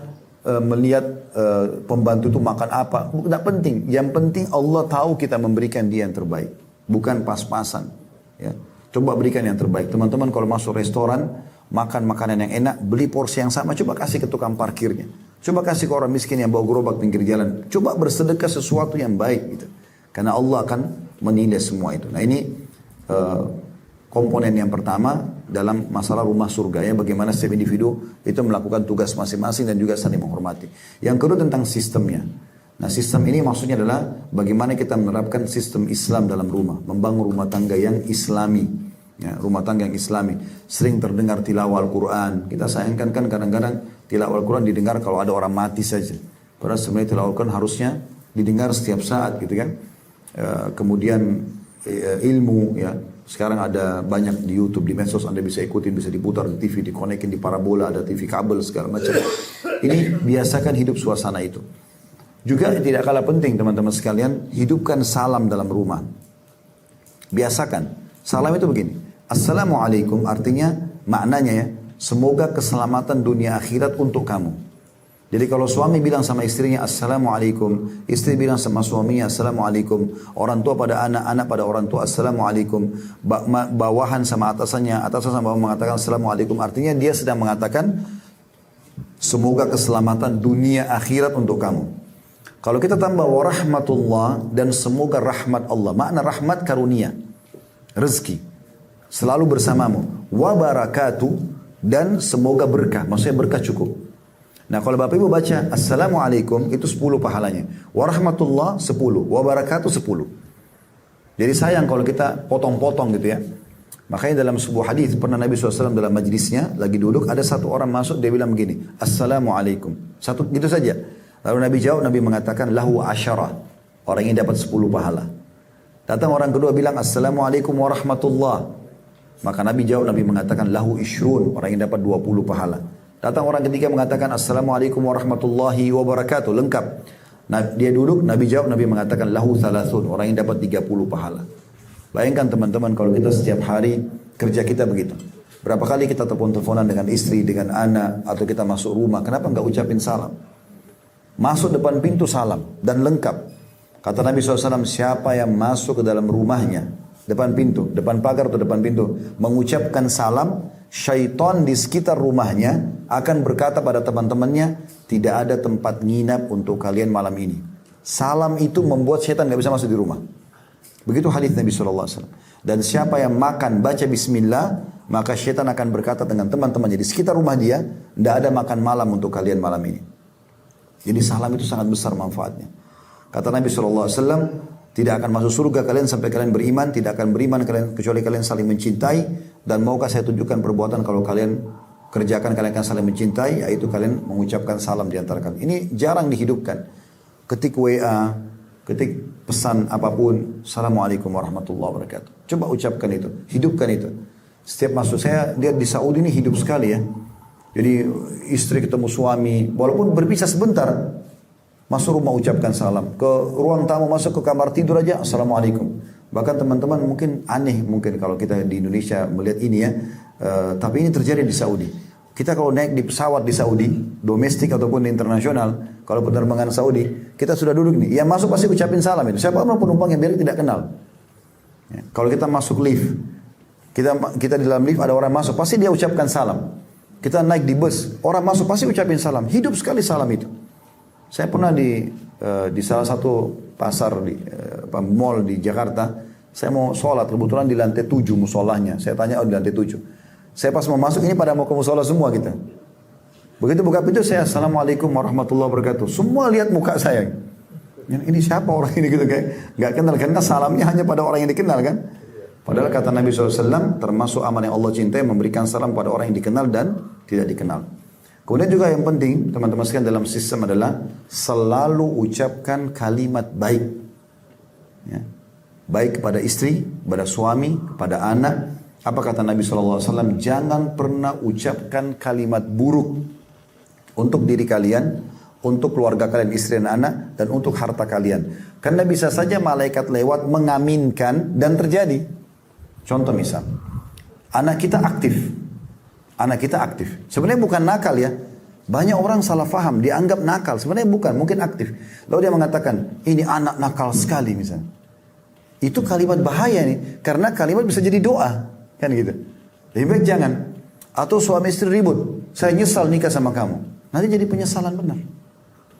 melihat pembantu itu makan apa. Tidak penting. Yang penting Allah tahu kita memberikan dia yang terbaik. Bukan pas-pasan. Ya. Coba berikan yang terbaik. Teman-teman kalau masuk restoran, makan makanan yang enak, beli porsi yang sama, coba kasih ke tukang parkirnya. Coba kasih ke orang miskin yang bawa gerobak pinggir jalan. Coba bersedekah sesuatu yang baik gitu. Karena Allah akan menilai semua itu. Nah ini komponen yang pertama dalam masalah rumah surga ya, bagaimana setiap individu itu melakukan tugas masing-masing dan juga saling menghormati. Yang kedua tentang sistemnya. Nah sistem ini maksudnya adalah bagaimana kita menerapkan sistem Islam dalam rumah, membangun rumah tangga yang Islami. Ya, rumah tangga yang Islami. Sering terdengar tilawah Al-Quran. Kita sayangkan kan kadang-kadang tilawah Al-Quran didengar kalau ada orang mati saja. Padahal sebenarnya tilawah Al-Quran harusnya didengar setiap saat gitu kan. Kemudian ilmu ya. Sekarang ada banyak di YouTube, di medsos Anda bisa ikutin, bisa diputar di TV, dikonekin di parabola, ada TV kabel segala macam. Ini biasakan hidup suasana itu. Juga tidak kalah penting teman-teman sekalian, hidupkan salam dalam rumah. Biasakan. Salam itu begini. Assalamualaikum artinya maknanya ya, semoga keselamatan dunia akhirat untuk kamu. Jadi kalau suami bilang sama istrinya Assalamualaikum, istri bilang sama suaminya Assalamualaikum, orang tua pada anak, anak pada orang tua Assalamualaikum, bawahan sama atasannya, atasan sama bawahan mengatakan Assalamualaikum, artinya dia sedang mengatakan semoga keselamatan dunia akhirat untuk kamu. Kalau kita tambah warahmatullah dan semoga rahmat Allah, makna rahmat karunia, rezeki, selalu bersamamu, wabarakatuh dan semoga berkah, maksudnya berkah cukup. Nah kalau Bapak Ibu baca Assalamualaikum itu 10 pahalanya. Warahmatullah 10. Wabarakatuh 10. Jadi sayang kalau kita potong-potong gitu ya. Makanya dalam sebuah hadis pernah Nabi SAW dalam majlisnya lagi duduk, ada satu orang masuk, dia bilang begini, Assalamualaikum. Satu gitu saja. Lalu Nabi jawab, Nabi mengatakan lahu asyarah. Orang ini dapat 10 pahala. Datang orang kedua bilang Assalamualaikum warahmatullah. Maka Nabi jawab, Nabi mengatakan lahu ishrun. Orang ini dapat 20 pahala. Datang orang ketiga mengatakan Assalamualaikum warahmatullahi wabarakatuh. Lengkap. Nah, dia duduk, Nabi jawab, Nabi mengatakan lahu thalathun. Orang yang dapat 30 pahala. Bayangkan teman-teman kalau kita setiap hari kerja kita begitu. Berapa kali kita telepon-teleponan dengan istri, dengan anak, atau kita masuk rumah. Kenapa enggak ucapin salam? Masuk depan pintu salam dan lengkap. Kata Nabi SAW, siapa yang masuk ke dalam rumahnya, depan pintu, depan pagar atau depan pintu, mengucapkan salam, syaitan di sekitar rumahnya akan berkata pada teman-temannya, tidak ada tempat nginap untuk kalian malam ini. Salam itu membuat syaitan gak bisa masuk di rumah. Begitu hadis Nabi SAW. Dan siapa yang makan baca bismillah, maka syaitan akan berkata dengan teman-temannya di sekitar rumah dia, tidak ada makan malam untuk kalian malam ini. Jadi salam itu sangat besar manfaatnya. Kata Nabi SAW, tidak akan masuk surga kalian sampai kalian beriman, tidak akan beriman kalian kecuali kalian saling mencintai, dan maukah saya tunjukkan perbuatan kalau kalian kerjakan kalian akan saling mencintai, yaitu kalian mengucapkan salam di antara kalian. Ini jarang dihidupkan. Ketik WA, ketik pesan apapun, Assalamualaikum warahmatullahi wabarakatuh. Coba ucapkan itu, hidupkan itu. Setiap masuk, saya lihat di Saudi ini hidup sekali ya. Jadi istri ketemu suami, walaupun berpisah sebentar, masuk rumah ucapkan salam. Ke ruang tamu masuk ke kamar tidur aja Assalamualaikum. Bahkan teman-teman mungkin aneh mungkin kalau kita di Indonesia melihat ini ya. Tapi ini terjadi di Saudi. Kita kalau naik di pesawat di Saudi, domestik ataupun internasional, kalau penerbangan Saudi, kita sudah duduk nih. Yang masuk pasti ucapin salam itu. Siapapun penumpang yang biar tidak kenal. Ya, kalau kita masuk lift, kita di dalam lift ada orang masuk, pasti dia ucapkan salam. Kita naik di bus, orang masuk pasti ucapin salam. Hidup sekali salam itu. Saya pernah di salah satu pasar di mall di Jakarta, saya mau sholat, kebetulan di lantai 7 musolahnya. Saya tanya, di lantai 7. Saya pas mau masuk, ini pada mau ke musola semua kita. Begitu buka pintu, saya Assalamualaikum warahmatullahi wabarakatuh. Semua lihat muka saya. Ini siapa orang ini gitu kayak nggak kenal, karena salamnya hanya pada orang yang dikenal kan. Padahal kata Nabi SAW, termasuk amal yang Allah cintai memberikan salam pada orang yang dikenal dan tidak dikenal. Kemudian juga yang penting, teman-teman sekalian dalam sistem adalah selalu ucapkan kalimat baik. Ya. Baik kepada istri, kepada suami, kepada anak. Apa kata Nabi SAW? Jangan pernah ucapkan kalimat buruk untuk diri kalian, untuk keluarga kalian, istri dan anak, dan untuk harta kalian. Karena bisa saja malaikat lewat mengaminkan dan terjadi. Contoh misal, anak kita aktif. Anak kita aktif. Sebenarnya bukan nakal ya. Banyak orang salah faham, dianggap nakal. Sebenarnya bukan, mungkin aktif. Lalu dia mengatakan, ini anak nakal sekali misalnya. Itu kalimat bahaya nih. Karena kalimat bisa jadi doa. Kan gitu. Lebih baik jangan. Atau suami istri ribut. Saya nyesal nikah sama kamu. Nanti jadi penyesalan benar.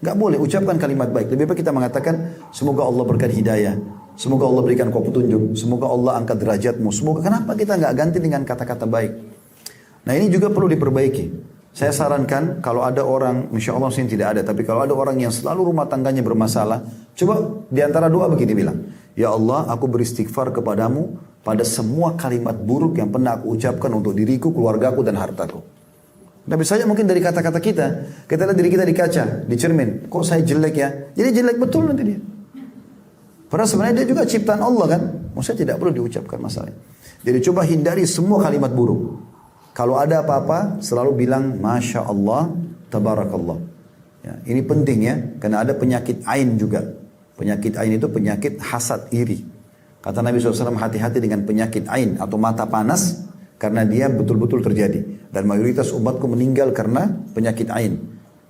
Gak boleh ucapkan kalimat baik. Lebih baik kita mengatakan, semoga Allah berkat hidayah. Semoga Allah berikan kau petunjuk. Semoga Allah angkat derajatmu. Semoga, kenapa kita gak ganti dengan kata-kata baik? Nah ini juga perlu diperbaiki. Saya sarankan kalau ada orang, insya Allah sih tidak ada, tapi kalau ada orang yang selalu rumah tangganya bermasalah, coba diantara doa begini bilang, ya Allah aku beristighfar kepadamu pada semua kalimat buruk yang pernah aku ucapkan untuk diriku, keluargaku dan hartaku. Tapi saja mungkin dari kata-kata kita lihat diri kita di kaca, di cermin, kok saya jelek ya? Jadi jelek betul nanti dia. Padahal sebenarnya dia juga ciptaan Allah kan. Maksudnya tidak perlu diucapkan masalahnya. Jadi coba hindari semua kalimat buruk. Kalau ada apa-apa selalu bilang Masya Allah, Tabarakallah. Ya, ini penting ya, karena ada penyakit ain juga. Penyakit ain itu penyakit hasad, iri. Kata Nabi SAW, hati-hati dengan penyakit ain atau mata panas, karena dia betul-betul terjadi. Dan mayoritas umatku meninggal karena penyakit ain.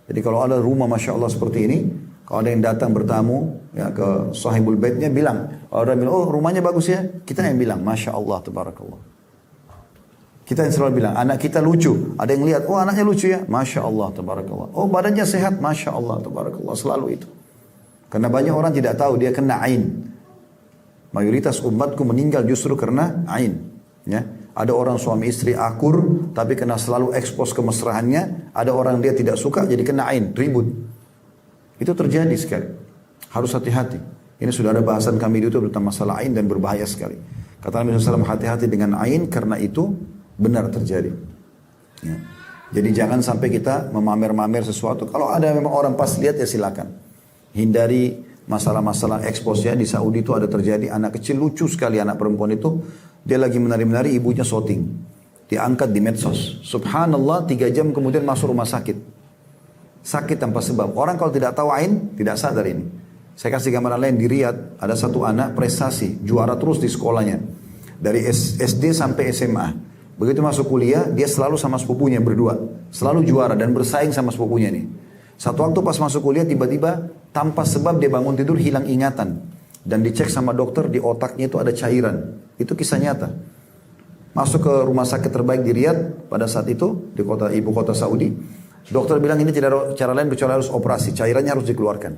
Jadi kalau ada rumah Masya Allah seperti ini, kalau ada yang datang bertamu ya, ke sahibul baitnya bilang, kalau orang bilang, oh rumahnya bagus ya, kita yang bilang, Masya Allah, Tabarakallah. Kita yang selalu bilang, anak kita lucu. Ada yang lihat, oh anaknya lucu ya, Masya Allah, Tabarakallah. Oh badannya sehat, Masya Allah, Tabarakallah. Selalu itu. Karena banyak orang tidak tahu dia kena ain. Mayoritas umatku meninggal justru karena ain. Ya. Ada orang suami istri akur, tapi kena selalu ekspos kemesraannya. Ada orang dia tidak suka, jadi kena ain, ribut. Itu terjadi sekali. Harus hati-hati. Ini sudah ada bahasan kami di YouTube tentang masalah ain dan berbahaya sekali. Kata Nabi SAW, hati-hati dengan ain karena itu benar terjadi. Ya. Jadi jangan sampai kita memamer-mamer sesuatu. Kalau ada memang orang pas lihat ya silakan. Hindari masalah-masalah ekspos ya. Di Saudi itu ada terjadi anak kecil lucu sekali, anak perempuan itu. Dia lagi menari-menari, ibunya syuting. Diangkat di medsos. Subhanallah, 3 jam kemudian masuk rumah sakit. Sakit tanpa sebab. Orang kalau tidak tahu ain, tidak sadar ini. Saya kasih gambaran lain di Riyadh, ada satu anak prestasi, juara terus di sekolahnya. Dari SD sampai SMA. Begitu masuk kuliah, dia selalu sama sepupunya berdua. Selalu juara dan bersaing sama sepupunya nih. Satu waktu pas masuk kuliah, tiba-tiba tanpa sebab dia bangun tidur hilang ingatan. Dan dicek sama dokter, di otaknya itu ada cairan. Itu kisah nyata. Masuk ke rumah sakit terbaik di Riyadh pada saat itu, di ibu kota Saudi. Dokter bilang ini tidak ada cara lain kecuali harus operasi, cairannya harus dikeluarkan.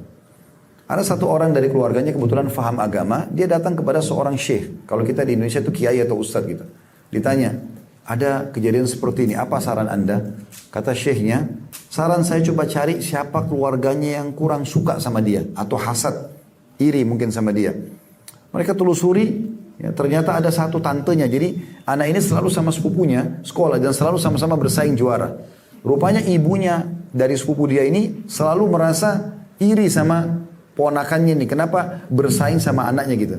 Ada satu orang dari keluarganya kebetulan faham agama, dia datang kepada seorang syekh. Kalau kita di Indonesia itu kiai atau ustadz gitu. Ditanya, ada kejadian seperti ini, apa saran anda? Kata syekhnya, saran saya coba cari siapa keluarganya yang kurang suka sama dia. Atau hasad, iri mungkin sama dia. Mereka telusuri, ya, ternyata ada satu tantenya. Jadi anak ini selalu sama sepupunya sekolah dan selalu sama-sama bersaing juara. Rupanya ibunya dari sepupu dia ini selalu merasa iri sama ponakannya nih. Kenapa bersaing sama anaknya gitu.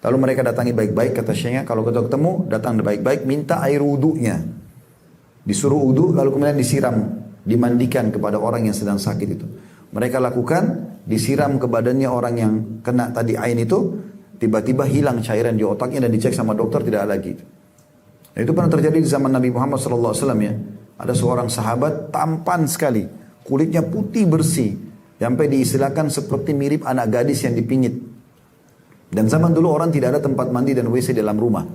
Lalu mereka datangi baik-baik, kata syekhnya, kalau kita ketemu datang baik-baik, minta air wudunya. Disuruh wudu lalu kemudian disiram, dimandikan kepada orang yang sedang sakit itu. Mereka lakukan, disiram ke badannya orang yang kena tadi ain itu, tiba-tiba hilang cairan di otaknya dan dicek sama dokter tidak ada lagi. Nah, itu pernah terjadi di zaman Nabi Muhammad SAW ya. Ada seorang sahabat tampan sekali, kulitnya putih bersih, sampai diistilahkan seperti mirip anak gadis yang dipingit. Dan zaman dulu orang tidak ada tempat mandi dan WC dalam rumah.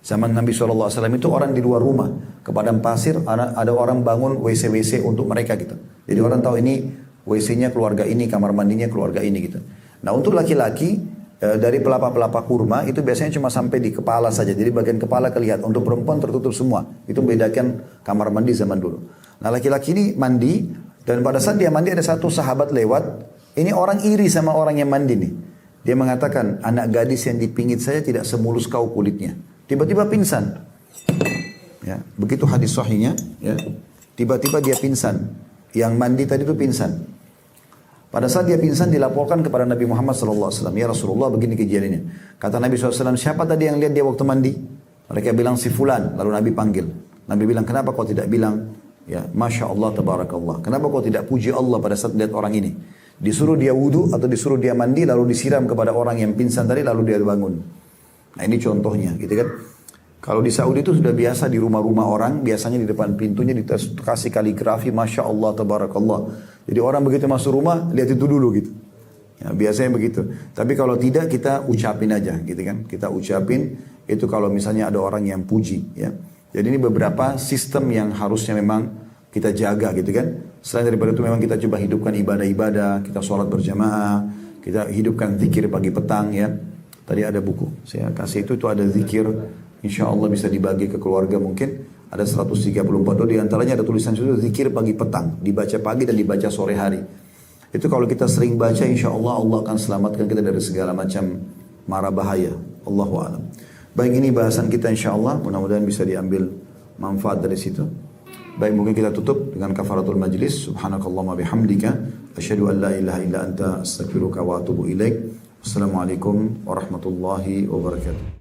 Zaman Nabi SAW itu orang di luar rumah, ke padang pasir ada orang bangun WC-WC untuk mereka gitu. Jadi orang tahu ini WC-nya keluarga ini, kamar mandinya keluarga ini gitu. Nah untuk laki-laki dari pelapa-pelapa kurma itu biasanya cuma sampai di kepala saja. Jadi bagian kepala kelihatan. Untuk perempuan tertutup semua. Itu membedakan kamar mandi zaman dulu. Nah laki-laki ini mandi. Dan pada saat dia mandi ada satu sahabat lewat. Ini orang iri sama orang yang mandi nih. Dia mengatakan, anak gadis yang dipingit saya tidak semulus kau kulitnya. Tiba-tiba pingsan. Ya, begitu hadis sahihnya. Ya, tiba-tiba dia pingsan. Yang mandi tadi itu pingsan. Pada saat dia pingsan dilaporkan kepada Nabi Muhammad SAW. Ya Rasulullah begini kejadiannya. Kata Nabi SAW, siapa tadi yang lihat dia waktu mandi? Mereka bilang si fulan. Lalu Nabi panggil. Nabi bilang, kenapa kau tidak bilang, ya Masya Allah, Tabarakallah. Kenapa kau tidak puji Allah pada saat lihat orang ini? Disuruh dia wudu atau disuruh dia mandi lalu disiram kepada orang yang pingsan tadi lalu dia bangun. Nah ini contohnya gitu kan. Kalau di Saudi itu sudah biasa di rumah-rumah orang, biasanya di depan pintunya dikasih kaligrafi Masya Allah, Tabarakallah. Jadi orang begitu masuk rumah, lihat itu dulu gitu. Ya, biasanya begitu. Tapi kalau tidak kita ucapin aja gitu kan. Kita ucapin itu kalau misalnya ada orang yang puji ya. Jadi ini beberapa sistem yang harusnya memang kita jaga gitu kan. Selain daripada itu memang kita coba hidupkan ibadah-ibadah, kita sholat berjamaah, kita hidupkan zikir pagi petang ya. Tadi ada buku, saya kasih itu ada zikir. Insya Allah bisa dibagi ke keluarga mungkin. Ada 134 doa, di antaranya ada tulisan itu zikir pagi petang. Dibaca pagi dan dibaca sore hari. Itu kalau kita sering baca insya Allah, Allah akan selamatkan kita dari segala macam mara bahaya. Allahu a'lam. Baik ini bahasan kita insya Allah. Mudah-mudahan bisa diambil manfaat dari situ. Baik mungkin kita tutup dengan kafaratul majlis. Subhanakallahumma bihamdika. Asyhadu an la ilaha illa anta astaghfiruka wa atubu ilaik. Assalamualaikum warahmatullahi wabarakatuh.